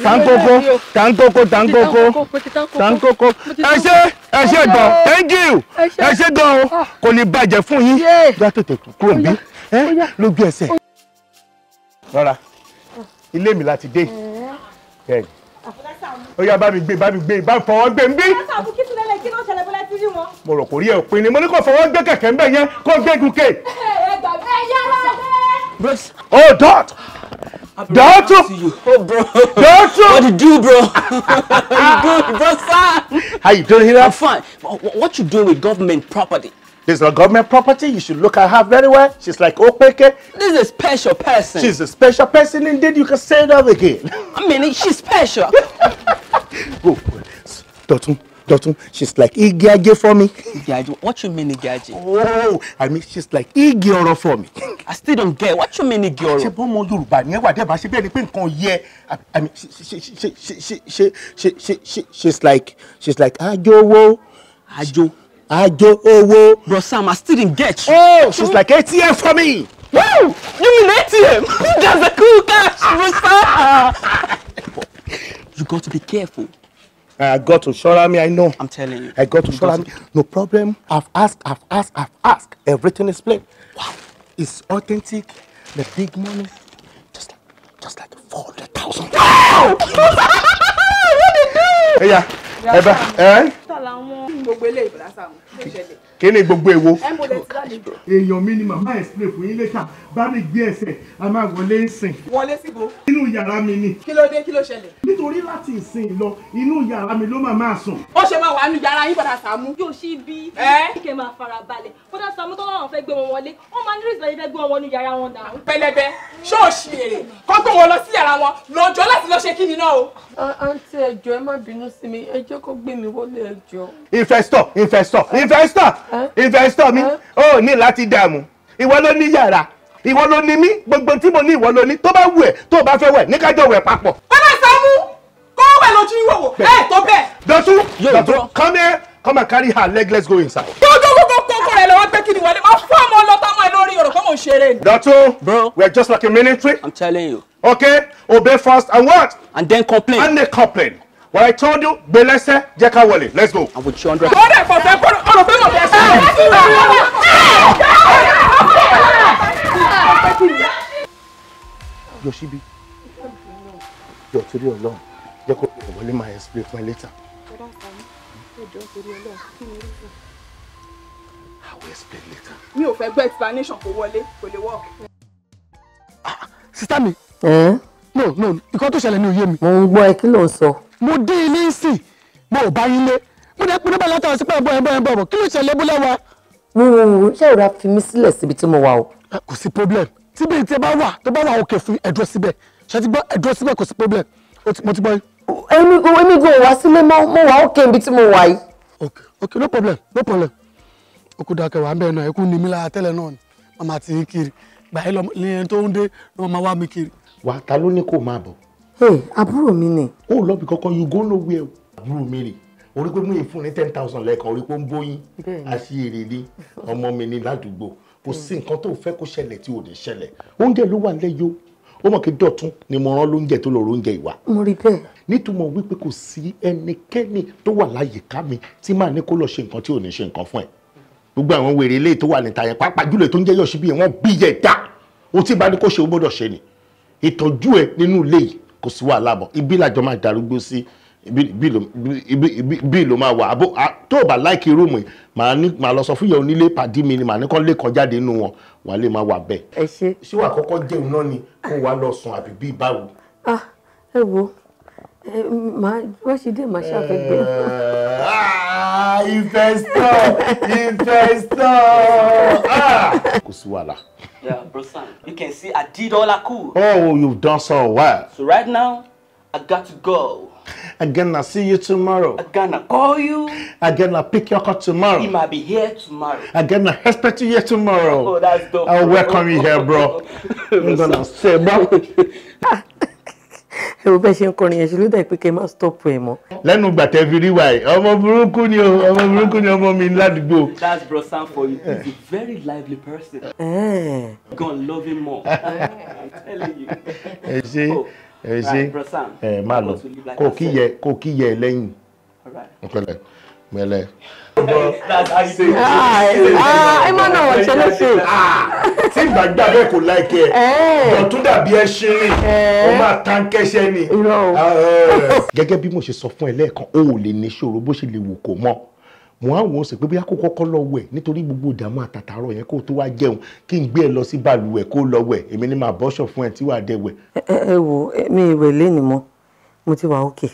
tàǹkókó ẹ ṣe gan thank you ẹ ṣe gan o kò ní bàjẹ́ fún yín já tètè kúrò bí lójú ẹsẹ̀. rọra ilé mi láti dé ó yá bá mi gbé bá fọwọ́ gbé ń bí. mo rò kò rí ẹ òpin ni mo ní kó fọwọ́ gbé kẹ̀kẹ́ ń bẹ̀ yẹn kó gbé gùnkè. oh dot. Doctor! Oh, bro. Doctor! What you do, bro? How you doing, bro, son? How you doing here? I'm fine. What you doing with government property? This is a government property. You should look at her very well. She's like Opeke. This is a special person. She's a special person indeed. You can say that again. I mean, she's special. Go. Dotun, she's like Igiaje for me. Igiaje? What you mean Igiaje? Oh, I mean she's like Igioro for me. I still don't get. What you mean Igioro? Ṣé bọ́ ọmọ Yorùbá ni ẹ wà dé bá ṣe bẹ́ẹ̀ ni pé nǹkan yẹ. I mean she's like Ajowo. Ajo owo. Bro Sam, I still didn't get you. Oh, she's like ATM for me. Wow! You mean ATM? That's a cool cash, bro Sam. You got to be careful. I got to show me, I know. I'm telling you. I got to show me. No problem. I've asked. Everything is plain. Wow. It's authentic. The big money. Just like 400,000. Wow! What did you do? Yeah. Kí ni gbogbo èwo? Èèyàn mi ni màmá explain fún yín later. Bá mi gbé ẹsẹ̀, a máa wọlé ńsìn. Wọlé síbo? Inú yàrá mi ni. Kí ló dé, kí ló ṣẹlẹ̀? Nítorí láti ìsìn lọ, inú yàrá mi ló máa sùn. Ó ṣe máa wà nínú yàrá yín bọ̀dá Sàámú. Yóò ṣí bí kíkẹ́ máa fara balẹ̀. Bọ̀dá Sàámú tó láwọn fẹ́ gbé wọn wọlé. Wọ́n máa ní rísìlẹ̀ yìí fẹ́ gbé wọn wọnú yàrá wọn náà. Pẹlẹbẹ, ṣọ́ọ̀ṣì èrè, kọ́ gbé wọn lọ sí yàrá wọn, lọ́jọ́ láti lọ ṣe kí ni náà o. Àǹtí ẹjọ́ ẹ má bínú sí mi, ẹ jẹ́ kó gbé mi wọlé ẹjọ́. Investor mi ó ní láti dààmú ìwọ ló ní yàrá ìwọ ló ní mí gbogbo tí mo ní ìwọ ló ní tó bá wù ẹ́ tó bá fẹ́ wẹ̀ ní kájọ wẹ̀ papọ̀. Bọ́dà Sàámú kó wẹ̀ lójú ìwòwò ẹ̀ tó bẹ́ẹ̀. Dọ̀tún come here come and carry her leg let's go inside. Kókó rẹ̀ lọ́wọ́ pé kí ni wọlé máa fún ọmọ ọlọ́tọ́ ọmọ ẹ lórí ọ̀rọ̀ kọ́mọ̀ ṣeré ni. Dọ̀tún bro we are just like a military. I'm telling you. Okay obey first and what? And then complain. And they complain. What I told you, Belese, Jeka Wale. Let's go. I'm with 200. Yoshibi, you're to the alone. Jeko Wale my explain for later. I will explain later. Mi ò fẹ́ gbọ́ explanation kò wọlé, kò lè work. Sister mi. No, nǹkan tó ṣẹlẹ̀ ní òye mi. Mo ń gbọ́ ẹ kí ló ń sọ. Mo dé ilé ìsìn, mo ò bá yín lé. Mo dẹ́ pinnu bá látara sí pé ẹ̀bọ̀ kí ló ṣẹlẹ̀ bó lẹ́wà. Mo ṣe ìrora fi mí sílẹ̀ síbi tí mo wà o. Kò sí problem. tíbi tí ẹ bá wà tó bá wà òkè fún ẹ̀dúró síbẹ̀ ṣe ti gbọ́ ẹ̀dúró síbẹ̀ kò sí problem mo ti gbọ́ yín. èmi kò wá sílé mo wà òkè níbi tí mo wà yìí. ok no problem okú dákẹ́ wà ń bẹ́ẹ̀ náà ẹkú ni mí lára tẹ́lẹ̀ náà ni màmá ti ń kiri gbà ẹ́ lẹ́yìn tó ń dé ni wọ́n máa wá mi kiri. wà á ta ló ní kó máa bọ̀. àbúrò mi ni. ó lọ́bì kankan you go nowhere àbúrò mi rè orí pé mú ìfún ní 10,000 lẹ́ẹ̀kan orí pé ó ń bóyín àṣìírí ní ọmọ mi ní ládùúgbò kò sí nǹkan tó fẹ́ kó ṣẹlẹ̀ tí ò ní ṣẹlẹ̀ oúnjẹ ló wà lẹ́yọ ó mọ̀ kí dọ̀tún ni mo rán lóúnjẹ tó lọ oúnjẹ ìwà. mo rí bẹ́ẹ̀. nítumọ̀ wípé kò sí ẹnikẹ́ni tó wà láyìíká mi tí màá ní kó lọ ṣe nǹkan tí ò ní ṣe nǹkan fún ẹ gbogbo àwọn wèrè ilé tó wà níta yẹn pàápàá jùlọ tó ń jẹ́ yọ̀ṣí bí wọ́n bí yẹ dá o tí bá ní kó ṣe o gbọ́dọ̀ ṣe ni ìtọ́jú ẹ nínú ilé yìí kò sí wàhálà bọ̀ ibi làjọ máa darúgbó sí ibi ló máa wà tó o bá láìkí rúùmù yìí màá lọ sọ fún yẹ onílé pàdí mi ni màá ní kán lè kàn jáde nínú wọn wà lè máa wà bẹ́ẹ̀. ẹ ṣe. ṣé wàá kọ́kọ́ jẹun náà ni kó wàá lọ sùn àbí bí báwo. ẹ wo wọ́n ṣe dé màá ṣàfẹ́gbẹ́. investor. kò sí wàhálà. Yeah, bro Sam, you can see I did all I could. Oh, you've done so well. So right now, I got to go. I'm gonna see you tomorrow. I'm gonna call you. I'm gonna pick your car tomorrow. He might be here tomorrow. I'm gonna expect you here tomorrow. Oh, that's dope. I'll welcome you here, bro. I'm gonna say, bro. Ẹ bẹ́ẹ̀ ṣe ń kọrin yẹn ṣe ló dà pé kẹ́ máa stop ẹ̀ mọ́. Lẹ́nu gbàtẹ́ fi rí wa ẹ̀ ọmọ burúkú ni ọmọ mi ládùúgbò. That's bro Sam for you. He's a very lively person. You're gonna love him more. I'm telling you. Ẹ ṣe máa lọ kó kí yẹ lẹ́yìn. Ọ̀pẹ̀lẹ̀ mẹ́lẹ̀. Ẹ má náà wọ̀ ṣẹlẹ̀ ṣe. Tí ìgbàgbà bẹ́ẹ̀ kò láìkẹ́ ẹ̀ ọ̀tún dàbí ẹ ṣe rìn ó máa tán kẹ́sẹ́ ni. Gẹ́gẹ́ bí mo ṣe sọ fún ẹ lẹ́ẹ̀kan o ò lè ní ṣòro bó ṣe lè wò kó mọ́ mo á wò ó sì pé bí akókò kọ́kọ́ lọ wẹ̀ nítorí gbogbo ìdààmú àtàtàrọ̀ yẹn kó tó wá jẹun kí n gbé ẹ lọ sí balùwẹ̀ kó lọ wẹ̀ èmi ní máa bọ́ṣọ̀ fún ẹ tí wàá dẹ̀ wẹ̀. ẹ wo mi ìwẹ̀ lẹ́nu mọ́ mo ti wà òkè.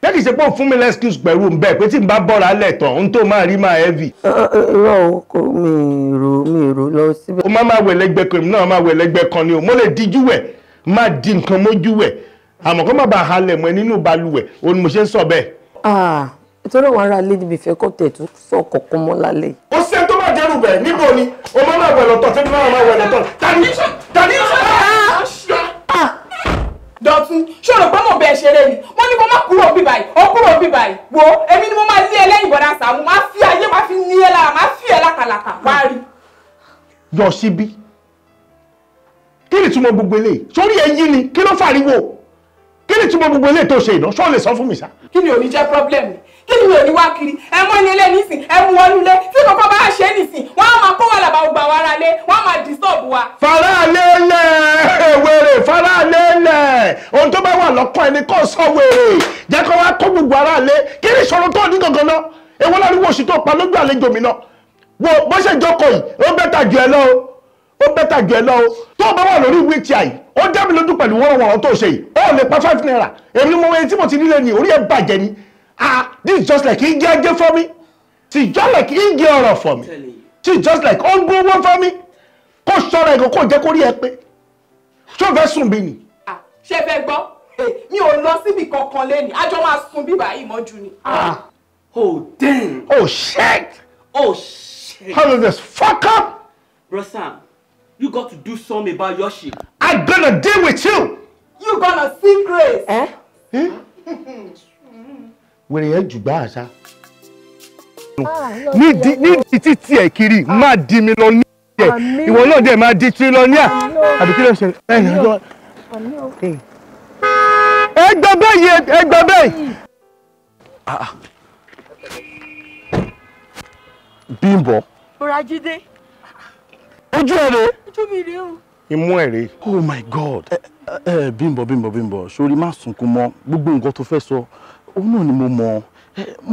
Jẹ́ kìí ṣe pé fún mi lẹ́skíùs pẹ̀lú ń bẹ́ẹ̀ pé tí n bá bọ́ra lẹ̀ tán ohun tó máa rí máa heavy. irọ́ o mi rò lọ síbẹ̀. ó máa wẹ̀ lẹ́gbẹ̀ẹ́ kan náà máa wẹ̀ lẹ́gbẹ̀ẹ́ kan ni o mo lè díjú wẹ̀ má di nǹkan mójú wẹ̀ àmọ́ kó má bàa halẹ̀ mọ́ ẹ nínú balùwẹ̀ o ni mo ṣe ń sọ bẹ́ẹ̀. nítorí àwọn ará ilé níbi ìfẹ́ kọ́tẹ̀ tó sọ kọ̀ọ̀kan mọ́ lálẹ́. ó ṣe tó máa jẹ́rù bẹ̀ níbo ni o máa wẹ̀ lọ́tọ̀ tí wọ́n máa wẹ̀ lọ́tọ̀ tani. Dọ̀tun ṣòro pé mo bẹ̀ ṣeré ni wọ́n ní kó má kúrò bí báyìí ó kúrò bí báyìí wo èmi ni mo máa lé ẹ lẹ́yìn bọ̀dá Sàámú máa fi ayé máa fi ní ẹ lára máa fi ẹ lákàlàkà wá rí. Yọ síbí kí ni túmọ̀ gbogbo eléyìí sórí ẹyí ni kí ló fàríwò kí ni túmọ̀ gbogbo eléyìí tó ṣe ìná ṣọ́ lè sọ fún mi sá. kí ni ò ní jẹ́ problem ni kí ni mi ò ní wá kiri ẹ mọ ní ilé nísìn ẹ mú wọnú ilé tí kòkó bá ṣe é nísìn wọn á máa kó wà làbà gbà wá ara lé wọn á máa disturb wa. faralélẹ̀ wèrè faralélẹ̀ ohun tó bá wà lọ́kàn ẹni kò sọ wèrè jẹ́ kó wá kó gbogbo ara lé kí ni ìṣòro tó ní gangan náà èwo láriwo oṣù tó pa lójú àlejò mi náà wo bó ṣe jókòó yìí ó bẹ́tà jù ẹ lọ ó bẹ́tà jù ẹ lọ tó o bá wà lórí wheelchair yìí ó dá mi lójú pẹ̀lú wọ́n tó ṣe yìí ó lè pa 5 naira èmi mo wẹ́n tí mo ti nílé ni orí ẹ̀ bàjẹ́ ni. This is just like he get for me. See, just like he get ọ̀rọ̀ for me. See, just like ó gbówó for me. Kó ṣọ́ra ẹ̀gọ́ kó jẹ́ kó rí ẹ pé. Ṣé o fẹ́ sùn bí ni? Ṣé fẹ́ gbọ́? Mi ò lọ síbi kankan lẹ́ni. A jọ máa sùn bíbá yìí mọ́jú ni. Oh, damn. Oh, shit. Oh, shit. How does this fuck up? Bro Sam, you got to do something about your shit. I'm gonna deal with you. You gonna see grace. Wèrè yẹn jùgbà àṣà. Ní títí ẹ̀ kiri máa di mi lọ ní ẹ̀ ìwọ náà dẹ̀ máa di tí lọ ní à àbí kí ló ṣe ẹgbẹ́ bẹ́ẹ̀. Bímbọ́. Bùràjídé. Ojú ẹ̀ rẹ̀. Ojú mi rèé o. Imú ẹ̀ rèé. Oh my God. Bímbọ́ sórí má sunkún mọ́ gbogbo nǹkan tó fẹ́ sọ òun náà ni mo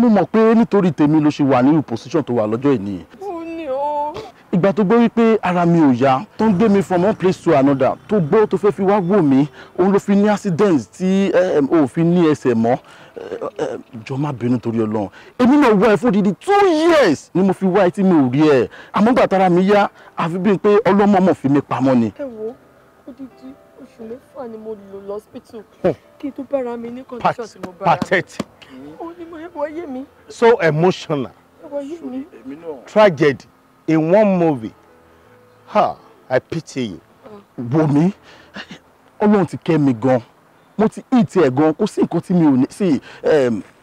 mọ̀ pé nítorí tèmi ló ṣe wà nínú position tó wà lọ́jọ́ ìní. Ó ní o. ìgbà tó gbọ́ wípé ara mi ò yá tó ń gbé mi from one place to another tó gbọ́ tó fẹ́ fi wá wò mí òun ló fi ní accident tí ò fi ní ẹsẹ̀ mọ́ jọ má bínú torí Ọlọ́run èmi náà wá ẹ fún odidi 2 years ni mo fi wá ẹ tí mi ò rí ẹ àmọ́ gbà tára mi yá àfi bíi pé ọlọ́mọ fi mi pamọ́ ni. ẹ wo odidi oṣù 6 ni mo lò lọ́sípítù kí n tó bára mi ní condition tí mo bára mi. Pathetic. ó ní mo wáyé mi. So emotional. wáyé mi. Tragedy in one movie. I pity you. Wò mí Ọlọ́run ti kẹ́ mi gan mo ti ìtì ẹ̀ gan kò sí nǹkan tí mi ò ní sí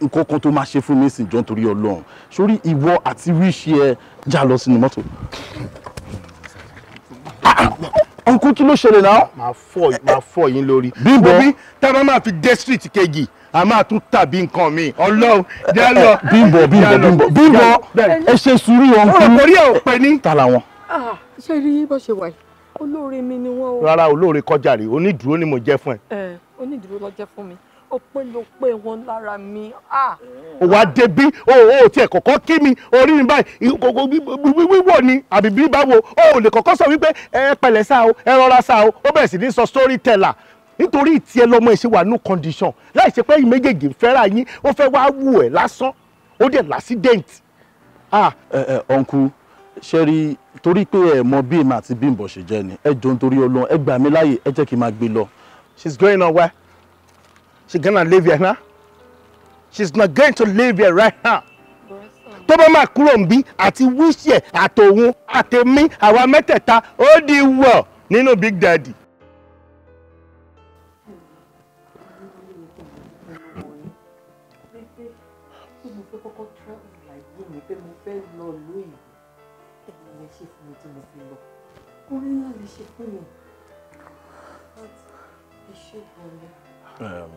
nǹkan kan tó máa ṣe fún mi sì jọ nítorí Ọlọ́run sórí ìwọ àti ríṣì ẹ já lọ sínú mọ́tò. Uncle kí ló ṣẹlẹ̀ náà. máa fọ́ yín lórí. Bímbọ́ bí tá a máa fi dé street kejì a máa tún tàbí nǹkan mi Ọlọ́run jẹ́ lọ. Bímbọ́ ẹ ṣe sùúrù Uncle. ọ̀rọ̀ orí ẹ̀ ò pẹ́ ní. ta la wọn. ṣé rí bó ṣe wà yìí olóore mi ni wọ́n o. rárá olóore kọjá rè onídùúró ni mo jẹ́ fún ẹ. onídùúró ló jẹ́ fún mi ọpẹ́lọpẹ́ wọn lára mi. ó wá débí ó tiẹ̀ kọ́kọ́ kí mi orí mi báyìí wíwọ̀ ni àbí bí báwo ó lè kọ́kọ́ sọ wípé ẹ pẹ̀lẹ́ sá o ẹ rọra sá o ó bẹ̀rẹ̀ sí ní sọ storyteller nítorí ìtì ẹ lọmọ ẹ ṣe wà ní condition láì ṣe pé méjèèjì fẹ́ra yín ó fẹ́ wá wù ẹ̀ lásán ó dẹ̀ l'accident. Uncle ṣẹ́rí torí pé ẹ mọ bí èmi àti Bímbọ́ ṣe jẹ́ ni ẹ jọ nítorí Ọlọ́run ẹ gbà mí láàyè ẹ jẹ́ kí n máa gbé lọ. She's going nowhere. She's gonna live here now. She's not going to live here right now. Tó bá máa kúrò ń bí àti wíṣẹ̀ àtòun àtẹ̀mí àwa mẹ́tẹ̀ẹ̀ta ó di wọ̀ nínú Big Daddy.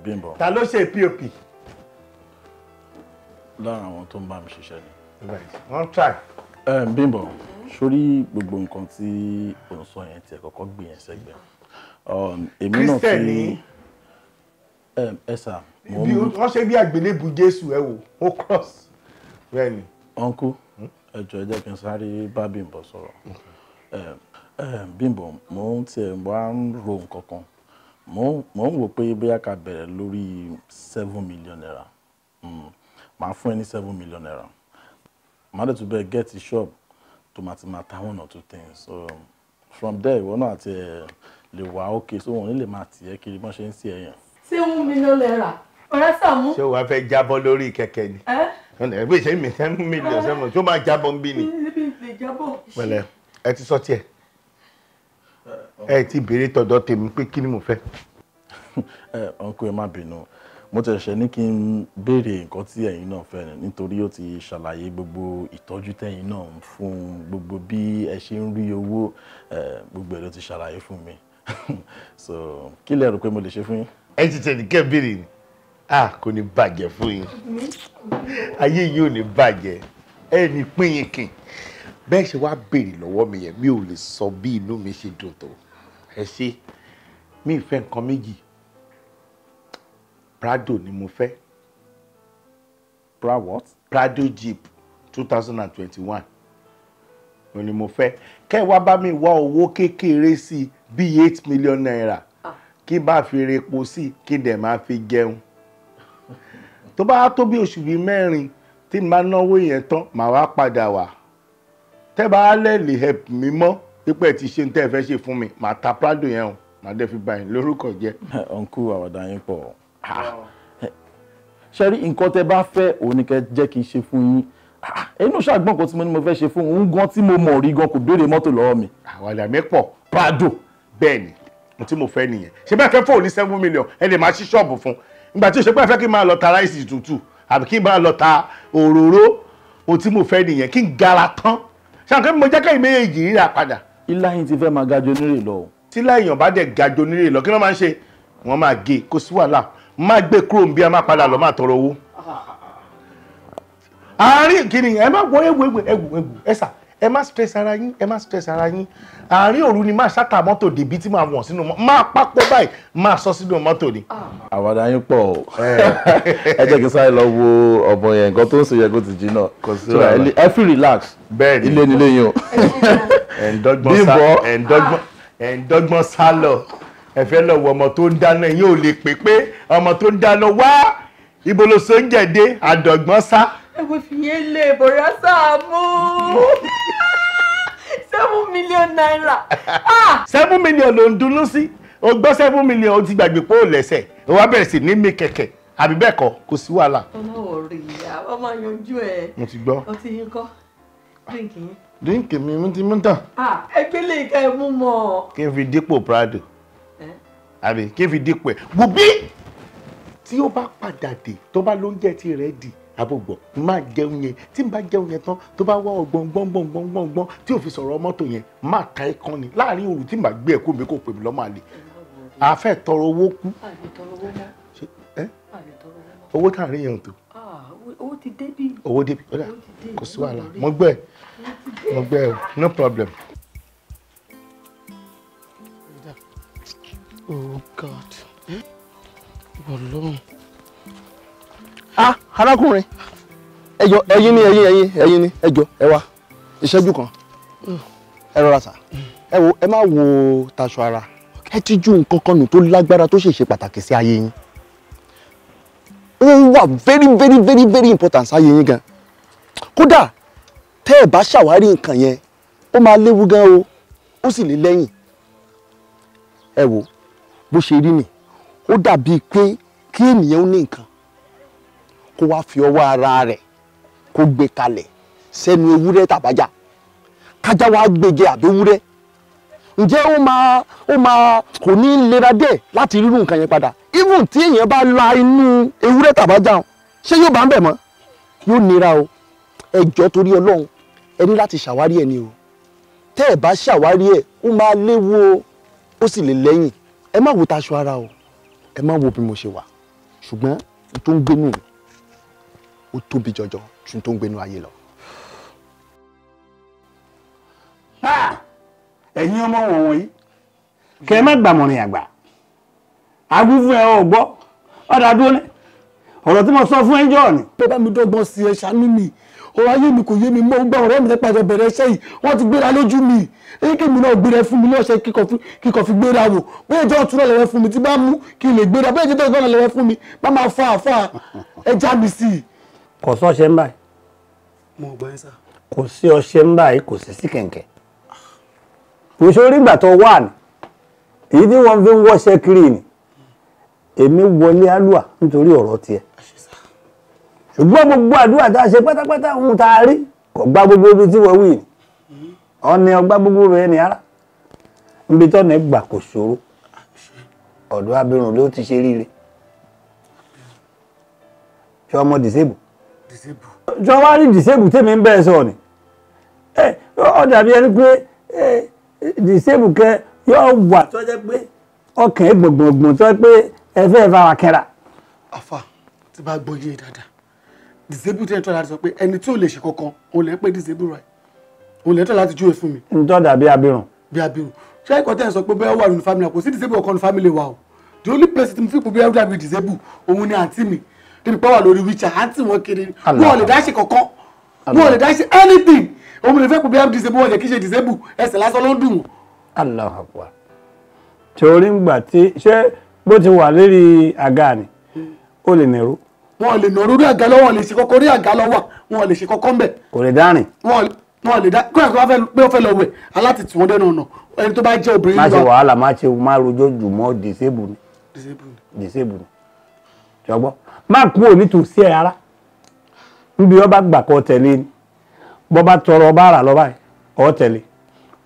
Bímbọ́. Ta ló ṣe POP? Lára àwọn tó ń bá mi ṣiṣẹ́ ni. Wọ́n try. Bímbọ́ sórí gbogbo nǹkan tí ò ń sọ yẹn tí ẹ kọ́kọ́ gbé yẹn sẹ́gbẹ̀ẹ́. Èmi náà fi ẹ̀sà. Wọ́n ṣe bí àgbélébù Jésù ẹ wò ó cross. Bẹ́ẹ̀ni. Uncle ẹ jọ̀ọ́ ẹ jẹ́ kí n sáré bá Bímbọ́ sọ̀rọ̀. Bímbọ́ mo ń tiẹ̀ wá ń ro nǹkan kan. Mo ń wò pé bóyá ká bẹ̀rẹ̀ lórí 7 million naira. Màá fún ẹ ní 7 million naira. Màá dẹ̀ tún bẹ́ẹ̀ get a shop tó máa ti máa ta 1 or 2 things. So from there ìwọ náà àti ẹ lè wà okay so wọn ní lè máa tì ẹ́ kiri bọ́n ṣe ń sí ẹ̀yàn. 7 million naira ọ̀rẹ́ Sàámú. Ṣé wàá fẹ́ jábọ́ lórí kẹ̀kẹ́ ni? Ẹgbẹ́ ìṣẹ́ mi 7 million 7 tó máa jábọ́ ń bí ni. Pẹ̀lẹ́ ẹ ti sọ tiẹ̀. Ẹ ti béèrè tọ̀dọ̀ tèmi pé kí ni mo fẹ́. Uncle ẹ má bínú mo tẹ̀sẹ̀ ní kí n béèrè nǹkan tí ẹ̀yin náà fẹ́ nítorí ó ti ṣàlàyé gbogbo ìtọ́jú tẹ̀yin náà ń fún gbogbo bí ẹ ṣe ń rí owó gbogbo ẹ̀ ló ti ṣàlàyé fún mi so kí lẹ rò pé mo lè ṣe fún yín. Ẹ ti tẹ̀ ní kẹ́ béèrè ni kò ní bàjẹ́ fún yín ayé yìí ò ní bàjẹ́ ẹ ní pín yín kìn bẹ́ẹ̀ ṣe wá béèrè lọ́wọ́ mi yẹn mi ò lè sọ bí inú mi ṣe dùn tó ẹ ṣe mi ì fẹ́ nǹkan méjì Prado ni mo fẹ́. Prado Jeep 2021 ni mo fẹ́ kẹ́ ẹ wá bá mi wá owó kékeré sí bíi 8 million naira kí n bá fi repo sí kí n dẹ̀ máa fi jẹun tó bá tó bí oṣù bíi 4 tí n bá náwó yẹn tán màá wá padà wá tẹ́ bá lè help mi mọ́ pípẹ́ ti ṣe ń tẹ́ ẹ fẹ́ ṣe fún mi màá ta Prado yẹn o màá dẹ̀ fi báyìí lórúkọ jẹ́. Uncle àwàdà yín pọ̀ ṣe rí nǹkan tẹ́ bá fẹ́ òun ni kẹ́ jẹ́ kí n ṣe fún yín inú ṣàgbọ́n kan tí mo ní mo fẹ́ ṣe fún òun gan tí mo mọ̀ rí gan kò béèrè mọ́tò lọ́wọ́ mi. àwàdà mi pọ̀ Prado bẹ́ẹ̀ ni mo tí mo fẹ́ nìyẹn ṣé bẹ́ẹ̀ fẹ́ fóònù ní 7 million ẹ lè máa ṣí ṣọ́ọ̀bù fún ìgbà tí o ṣe pé ẹ fẹ́ kí n máa lọ ta ráìsì tútù àbí kí n máa lọ ta òróró o tí mo fẹ́ nìyẹn kí n gara tán ṣàǹkẹ́ mo jẹ́ kẹ́yìn méjèèjì rírà padà. ilá yín ti fẹ́ máa gajo nírè lọ. tí láyàn bá dẹ̀ gajo nírè lọ kí ló máa ń ṣe wọ́n máa gé kó sí wàhálà máa gbé kúrò bí a máa padà lọ máa tọrọ owó. àárín kìíní ẹ má gbọ́ ewu ẹ̀sà ẹ má stress ara yín ẹ má stress ara yín àárín òru ni máa ṣàtà mọ́tò débi tí máa wọ̀n sínú máa pápọ̀ báyìí máa sọ sínú mọ́tò ni. àwàdà yín pọ̀ o ẹ jẹ́ kí n sáré lọ wo ọ̀bọ̀n yẹn nǹkan tó ń ṣe yẹ kó ti jí náà ẹ fi relax ilé nílé yín o. ẹ̀ńdọ́gbọ́n sá lọ ẹ fẹ́ lọ wọ ọmọ tó ń dáná yín ò lè pè pé ọmọ tó ń dáná wá ibo ló so ń jẹ̀dé àdọ̀gbọ́n sá. ẹ wo fi yẹn lé bọ̀dá Sàámú 7 million naira. 7 million ló ń dunnú sí o gbọ́ 7 million o ti gbàgbé pé ó lẹ́sẹ̀ o wá bẹ̀rẹ̀ sí ní mi kẹ̀kẹ́ àbí bẹ́ẹ̀ kọ́ kò sí wàhálà. ọlọ́wọ́ rí ìyá wọ́n máa yanjú ẹ̀. mo ti gbọ́. ọtí yín kọ́ dínkì yín. dínkì mi mo ti mú tán. ẹgbẹ́ lè ka ẹ̀ mú mọ́. kí n fi dípò Prado àbí kí n fi dípò ẹ̀ gbòbí tí ó bá padà dé tó bá lóúnjẹ tí rẹ̀ dì àbògbọ̀ máa jẹun yẹn tí n bá jẹun yẹn tán tó bá wá ọgbọ̀ngbọ̀ngbọ̀ngbọ̀ngbọ̀n tí ò fi sọ̀rọ̀ mọ́tò yẹn máa ta ẹ̀ kan ni láàrin òru tí n bá gbé ẹ̀kú mi kò pè mí lọ́mọ àlè àfẹ́ tọrọ owó kú owó tá à ń rí yẹn tó owó ti débí. owó débí ọ̀dà kò sí wàhálà mo gbẹ́ ẹ no problem. Oh God. Ọlọ́run. Arákùnrin ẹjọ ẹ̀yin ni ẹjọ ẹ wá ìṣẹ́jú kan ẹ rọra sà ẹ wo ẹ má wo taṣọ ara ẹ ti ju nǹkan kan nù tó lágbára tó ṣe pàtàkì sí ayé yín ó wà very important sáyé yín gan kódà tẹ́ ẹ bá ṣàwárí nǹkan yẹn ó máa léwu gan o ó sì lè lẹ́yìn ẹ wo bó ṣe rí ni ó dàbíi pé kí ènìyàn ó ní nǹkan kó wá fi ọwọ́ ara rẹ̀ kó gbé kalẹ̀ sẹ́nu ewúrẹ́ tàbájá kájá wá gbèjẹ àbí ewúrẹ́ ǹjẹ́ ó máa kò ní lera díẹ̀ láti rírun nǹkan yẹn padà even tí èèyàn bá la inú ewúrẹ́ tàbájá ṣé yóò bá ń bẹ̀ mọ́ yóò nira o ẹ jọ̀ọ́ torí Ọlọ́run ẹ ní láti ṣàwárí ẹ ni o tẹ́ ẹ bá ṣàwárí ẹ ó máa léwu o ó sì lè lẹ́yìn ẹ má wo taṣọ ara o ẹ má wo bí mo ṣe wà ṣùgbọ́n n tó ń gbénú mi ó tóbi jọjọ ju n tó ń gbénú ayé lọ. ẹ̀yin ọmọ wọ̀nyí kẹ́ ẹ má gbàmọ̀rìn àgbà agbúfún ẹ ò gbọ́ ọ̀dà dúró ní ọ̀rọ̀ tí mo sọ fún ẹjọ́ ni. bẹ́ẹ̀ bá mi dọ́gbọ́n sí ẹ ṣàánú mi ọ̀rọ̀ ayé mi kò yé mi mọ́ gbọ́ ọ̀rẹ́ mi nípa ìjọ bẹ̀rẹ̀ iṣẹ́ yìí wọ́n ti gbéra lójú mi èyí kí mi náà gbéra fún mi ní ọ̀sẹ̀ kíkọ̀ fi gbéra wò bóyá ìjọ ọ̀tún náà lẹ́wẹ́ fún mi tí bá mú kí n lè gbéra bóyá ìjọ ọ̀tún náà lẹ́wẹ́ fún mi bá máa fà ẹ já mi sí i. kò sí ọṣẹ ń báyìí. mo gbọ́ ẹ sá. kò sí ọṣẹ ń báyìí kò sí kẹ̀kẹ́. kò sí orí ìgbà tó wà ní èyí tí wọ́n fi ń wọ́ṣẹ́ kiri ni èmi wọlé alúà nítorí ọ̀rọ̀ tiẹ̀ ṣùgbọ́n gbogbo àdúrà tá a ṣe pátápátá ń ta rí kò gbá gbogbo ibi tí wọ́n wí ni ọ̀nà ọgbà gbogbo rẹ̀ ní ara níbi tọ́nà ẹgbà kò ṣòro ọ̀dọ̀ abirùn ló ti ṣe ríire ṣé ọmọ dìsébù ṣé wọ́n wá rí dìsébù tèmi ń bẹ́ẹ̀ sọ ni ó dàbí ẹni pé dìsébù kẹ yóò wà tó jẹ́ pé ọkàn ẹ̀ gbọ̀ngbọ̀ngbọ̀n tó jẹ́ pé ẹ fẹ́ fara kẹ́ra. àfà tí bá gbọ́ yé dáadáa disable tẹ́ ń tọ́ láti sọ pé ẹni tí ò lè ṣe kankan òun lè pé disable right òun lè tọ́ láti júwe fún mi. n tọ́ dàbí abirùn. bí abirùn ṣé ẹ̀kọ́ tẹ́ ń sọ pé bẹ́ẹ̀ wà nínú family kò sí disable ọkọ nínú family wa o the only place tí mo fi kò bí ẹrú dàbí disable òun ni àǹtí mi débi pé wà lórí wíjà àǹtí wọn kiri wọn ò lè dá ṣe kankan wọn ò lè dá ṣe anything òun lè fẹ́ kò bí ẹrú disable wọn lè kí ṣe disable ẹsẹ̀ lásán ló ń dùn wọn. Allahu Akbar torí ń gbà tí ṣé bó ti wà lérí àga ni ó lè nẹ̀rú. wọn lè nà orí àga lọ́wọ́ lè ṣe kọ́kọ́ rí àga lọ́wọ́ wọn lè ṣe kọ́kọ́ ń bẹ̀. kò lè dárìn. wọn lè dá kó ẹ̀kọ́ pé ó fẹ́ lọ wẹ̀ aláti tì wọ́n dẹ́nu ọ̀nà ẹni tó bá jẹ́ obìnrin. má ṣe wàhálà má rojọ́ jù mọ́ disable ni ṣọgbọ́n má kú òní tù sí ẹ̀ rárá níbi wọ́n bá gbà kọ́ tẹ̀lé ni bọ́ bá tọrọ ọba àrà lọ́ba ọ̀ tẹ̀lé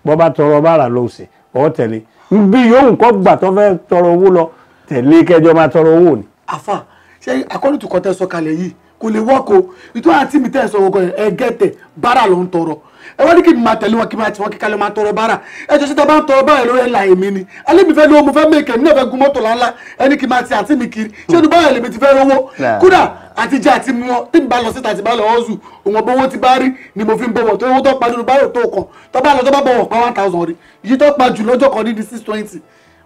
bọ́ bá tọrọ ọba àrà lọ́sẹ̀ ọ̀ tẹ̀lé níbi yòówù kọ́ gbà tó fẹ́ tọrọ owó lọ tẹ̀lé kẹjọ máa tọrọ owó ni. àfà ṣé according to kọ́tẹ́ sọ kalẹ̀ yìí kò lè wọ́kọ̀ ìtọ́ àti mi tẹ́ ẹ sọ wọ́kọ̀ ẹ gẹ́tẹ̀ bára ló ń tọrọ ẹ wá ní kí n máa tẹ̀lé wọn kí n máa tì wọ́n kíkà ló máa tọrọ bára ẹ jọ sí ta bá ń tọrọ bára lórí ẹ̀ la èmi ni alẹ́ mi fẹ́ lówó mo fẹ́ mẹ́kẹ̀ mi náà fẹ́ gun mọ́tò láńlá ẹni kí n máa ti àǹtí mi kiri ṣé ní báyọ̀ lèmi ti fẹ́ rówó kódà àtijọ́ àti mu wọn tí n bá lọ síta àti bá lọ ọ́zù òun ọ̀bọ owó ti bá rí ni mo fi ń bọ̀wọ̀ tó owó tó pa nínú báyọ̀ tó kàn tó bá lọ tó bá bọ̀wọ̀ pa 1000 rí yìí tó pa jù lọ́jọ́ kan ní 620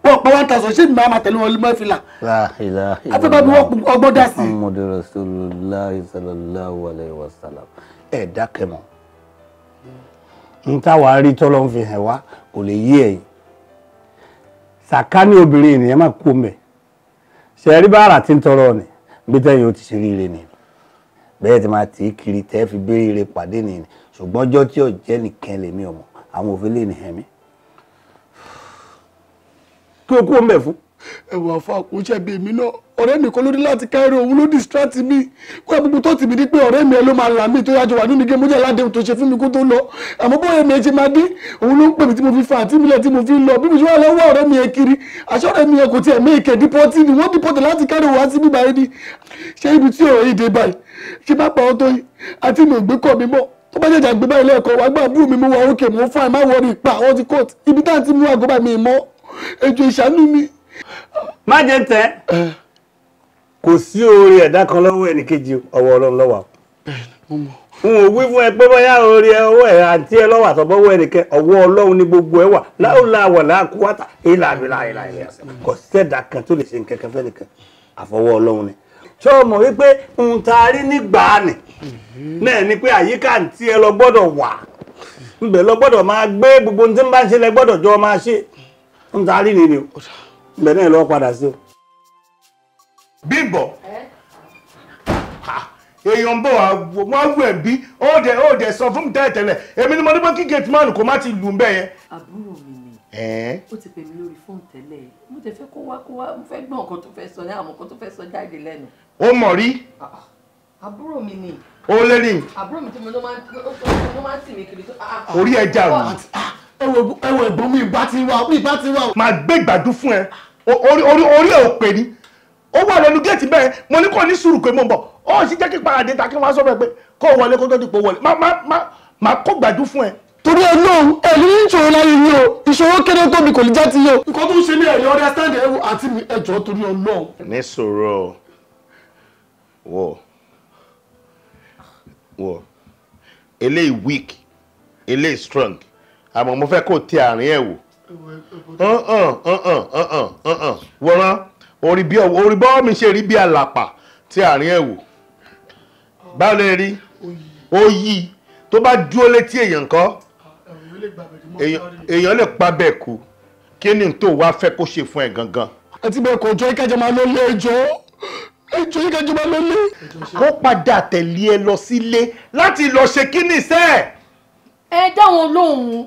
wọ́n pa 1000 ṣé mi máa tẹ̀lé wọn lọ́mọ́ ìfìlà afẹ́ bá mi wọ́n ọgbọ́n dá sí. Muhammadu Rasulullah sallallahu alaihi wasallam ẹ̀ dákẹ́ mọ́ n táwa rí tọ́lọ́ ń fi hàn wá kò lè yé ẹ̀yìn sàkání obìnrin ènìyàn máa kú mẹ́ ṣe rí bára tí ń tọrọ ni bí tẹ́yìn ó ti ṣe ríire ni bẹ́ẹ̀ ti máa tì í kiri tẹ́ fi béèrè pàdé ni ṣùgbọ́n ọjọ́ tí ò jẹ́ nìkan lèmi ọmọ àwọn òfin lè ní hẹ̀mí kí o kú o mẹ́ fún. ẹ̀wọ̀n àfa kò ṣe bí èmi náà ọ̀rẹ́ mi kan ló dé láti káírò òun ló distract mi kó àbúkú tó tì mí ní pé ọ̀rẹ́ mi ẹ ló máa là mí tó yájọ wà nínú igi mo jẹ́ aládéhùn tó ṣe fún mi kó tó lọ àmọ́ bóyá mi ẹ ṣe máa dé òun ló ń pè mí tí mo fi fa àti mílẹ̀ tí mo fi lọ bí mo ṣe wà lọ́wọ́ ọ̀rẹ́ mi ẹ kiri àṣọ ọ̀rẹ́ mi ẹ kò tiẹ̀ mí ìkẹ́ dípọ́tì ni wọ́n dípọ́tì láti káírò wá sí bíbá ẹni ṣé ibi tí ọ̀rọ̀ yìí dé báyìí ṣé bá pa ọ́ tó yìí àti mi ò gbé kọ́ mi mọ́ tó bá jẹ́jà gbé báyìí lẹ́ẹ̀kan wá gbà àbúrò mi mo wà òkè mo fún àìmá wọrí ìpa àwọn ti court ibi tá à ń ti mú àgọ́ bá mi mọ́ ètò ìṣàánú mi. má jẹ́ tẹ́ kò sí oore ẹ̀dá kan lọ́wọ́ ẹnìkejì ọwọ́ Ọlọ́run ló wà. n ò wí fún ẹ pé bóyá oore ọwọ́ ẹ àǹtí ẹ lọ́wọ́ àtọ́bọ́wọ́ ẹnìkẹ́ ọwọ́ Ọlọ́run ní gbogbo ẹ wà láwùlà wà láàkúwátà ìlànà kò sẹ́dá kan tó lè ṣe nǹkan fẹ́ nìkan àfọwọ́ Ọlọ́run ni. ṣé o mọ̀ wípé n ta rí nígbà ni náà ni pé àyíká àǹtí ẹ lọ gbọ́dọ̀ wà ńbẹ̀ lọ gbọ́dọ̀ máa gbé gbogbo ohun tí ń bá ń ṣe lẹ gbọ́dọ̀ jọ máa ṣe ń ta rí nìyí o ńbẹ̀ náà lọ padà sí o. Bímbọ́ èèyàn ń bọ̀ wọ́n wù ẹ̀ bí ó dẹ̀ sọ fún mi tẹ́lẹ̀ èmi ni mo ní pé kí gate man kó má ti lù ń bẹ́ yẹn. àbúrò mi ni ó ti pè mí lórí fóònù tẹ́lẹ̀ mo tẹ fẹ́ kó wá mo fẹ́ gbọ́ nǹkan tó fẹ́ sọ ní àwọn nǹkan tó fẹ́ sọ jáde lẹ́nu. ó mọ̀ rí. àbúrò mi ni. ó lé ní. àbúrò mi tí mo ló máa ń tì mí kiri tó. orí ẹ jà rù. ẹwọ ẹ̀gbọ́n mi ìbá ti wà. máa gbé ìgbàdún fún ẹ orí ẹ ò pè ní ó wà lẹ́nu géètì bẹ́ẹ̀ mo ní kò ní sùúrù pé mo ń bọ̀ ó sì jẹ́ kí paradé ta kí wọ́n á sọ pé kó wọlé kó tó dìpọ̀ wọlé máa kó gbàdún fún ẹ. torí Ọlọ́run ẹ̀rí ìṣòro láyé yìí o ìṣòro kéré tóbi kò ní já ti yé o. nǹkan tó ń ṣe ní ẹ̀rí understand ẹ̀rù àti ẹ̀jọ̀ torí Ọlọ́run. ní sọ̀rọ̀ wọ eléyìí weak eléyìí strong àmọ́ mo fẹ́ kó tẹ àárín ẹ̀ wò wọ́n orí bọ́ọ̀ mi ṣe rí bí àlàpà tí àárín ẹ̀ wò báwo lè rí ó yí tó bá dúró létí èèyàn kan èèyàn lè pa bẹ́ẹ̀ kú kí ni tó wá fẹ́ kó ṣe fún ẹ gangan. àti bẹ́ẹ̀ kò jọ ìkẹjọ máa lọ lé ẹjọ́ ìkẹjọ máa lọ lé. kó padà tẹ̀lé ẹ lọ sílé láti lọ ṣe kí ni sẹ́ẹ̀. ẹ dá wọn lóhùn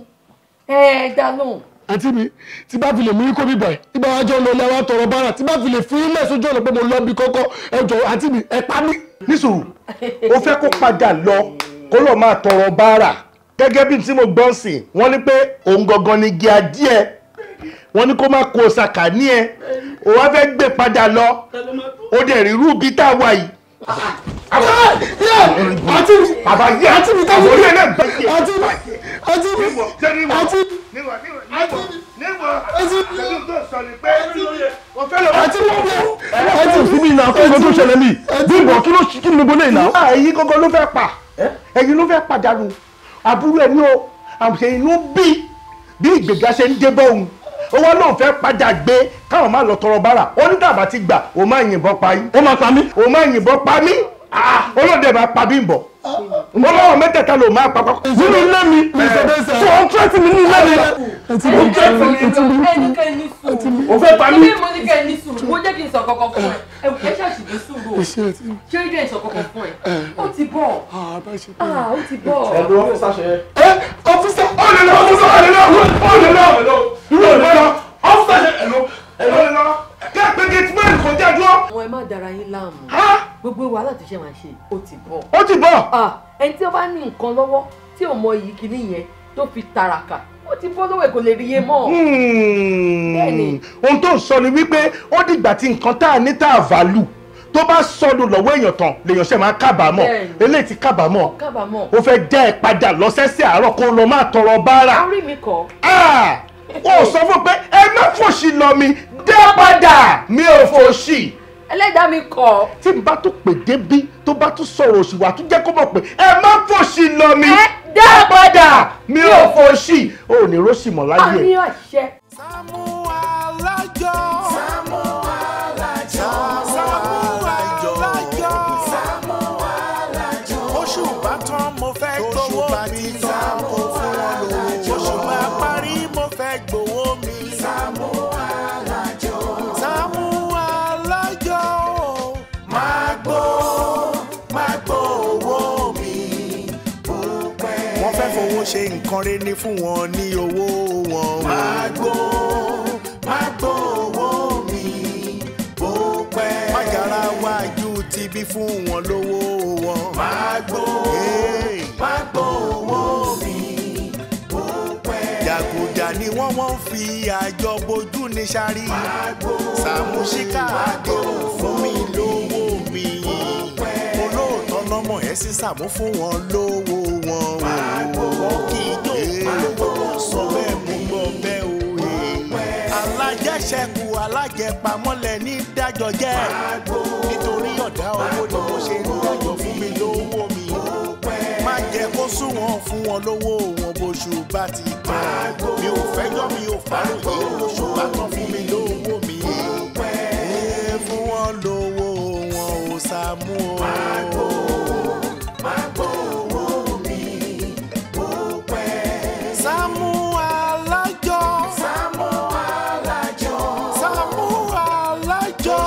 ẹ dá lóhùn. àǹtí mi tí bá fi lè mú ikú bíbà ẹ̀ tí bá wájọ́ lọ lẹ́wà tọrọ bára tí bá fi lè fún ilé sójú ọ̀nà pé mo lọ bí kọ́kọ́ ẹjọ́ àǹtí mi ẹ pa mí. nísòrò ó fẹ́ kó padà lọ kó lọ máa tọrọ bára gẹ́gẹ́ bí tí mo gbọ́n sí wọ́n ní pé òun gangan ni gíà díẹ̀ wọ́n ní kó má kó sàkà ní ẹ ó wá fẹ́ gbé padà lọ ó dẹ̀ rí rúbí tá a wà yìí. àǹtí mi àǹtí mi táwọn orí ẹ̀ náà gbé yẹ àǹtí mi àǹtí mi àǹtí mi àǹtí mi náà kí ló tó ṣẹlẹ̀ mí Bímbọ́ kí ni gbogbo lẹ́yìn náà. ẹ̀yin gangan ló fẹ́ pa ẹ̀yin ló fẹ́ pàdánù àbúrò ẹ̀ ní o àmṣe inú bí ìgbéga ṣe ń dé bọ́ òun owó náà fẹ́ padà gbé káwọn máa lọ tọrọ bára ó ní tàbá ti gbà ó máa yìnbọn pa yín. ó máa pa mí. ó máa yìnbọn pa mí olóde máa pa Bímbọ́ olówó mẹ́tẹ̀ẹ̀ta ló máa pa kọ́kọ́. nínú ilé mi tó ń tẹ́tí mi nínú ilé mi. ẹnikẹ́ni sùúrù o fẹ́ pa mí. ilé mo ní kẹ́ni sùúrù mo jẹ́ kí n sọ kọ́kọ́ fún ẹ ẹ ṣáàṣì ní sùúrù o ṣé ó jẹ́ ìsọ kọ́kọ́ fún ẹ ó ti bọ̀ ó ti bọ̀. ẹ̀rọ ọ́fíìsà ṣe. ọ́fíìsà ọ̀lẹ́lọ́ kẹ́pẹ́ gate man kò jẹ́ dúró. àwọn ẹ má dára yín láàmú gbogbo wàhálà tó ṣe máa ṣe ó ti bọ̀. ó ti bọ̀. ẹni tí ó bá ní nǹkan lọ́wọ́ tí ò mọ iyì kìíní yẹn tó fi tàràkà ó ti bọ́ lọ́wọ́ ẹ̀ kò lè rí iye mọ́. ohun tó ń sọ ni wípé ó dìgbà tí nǹkan tá a ní tá a value tó bá sọnù lọ́wọ́ èèyàn tán lèèyàn ṣe máa kábàámọ̀ eléyìí ti kábàámọ̀ ó fẹ́ dá ẹ padà lọ́sẹ̀sẹ̀ àárọ̀ kó lọ máa tọrọ báárà. orí mi kọ́. ó sọ fún pé ẹ má fòṣì lọ mi dá padà mi ò fòṣì. ẹlẹ́dàá mi kọ́. tí n bá tún pè débí tó bá tún sọ̀rọ̀ òṣì wà tún jẹ́ kó mọ̀ pé ẹ má fòṣì lọ mi dá padà mi ò fòṣì. ó ní róṣì mọ̀ láyé. àmì àṣẹ. SAAMU ALAJO. SAAMU ALAJO. SAAMU ALAJO. SAAMU ALAJO. oṣù bá tán mo fẹ́ gbowó mi. SAAMU ALAJO. oṣù bá parí mo fẹ́ gbowó mi. SAAMU ALAJO. SAAMU ALAJO. máa gbó owó mi. wọ́n fẹ́ fowó ṣe nǹkan rẹ̀ ní fún wọn ní owó wọn. máa gbó owó mi bó pẹ́. má yára wájú tibí fún wọn lówó wọn. máa gbó owó mi bó pẹ́. jàgùjà ni wọ́n fi àjọ bojú ní sáré. SAAMU Àdékọ́lá fún mi lówó mi. olóòótọ́ lọ́mọ ẹ̀ sí SAAMU fún wọn lówó wọn. wọ́n kì í jó olówó sọ bẹ́ẹ̀ mú gbọ́ bẹ́ẹ̀ o. alájẹṣẹ́kù alájẹpamọ́lẹ̀ ní dájọ́ jẹ́. nítorí ọ̀dá owó ni mo ṣe ń dájọ́ fún mi lówó mi. má jẹ́ kó sún wọn fún wọn lówó wọn bóṣù bá ti tán. mi ò fẹ́jọ́ mi ò fàròyé oṣù bá tán fún mi lówó mi. fún wọn lówó wọn ò SAAMU o. SAAMU ALAJO. SAAMU ALAJO. SAAMU ALAJO.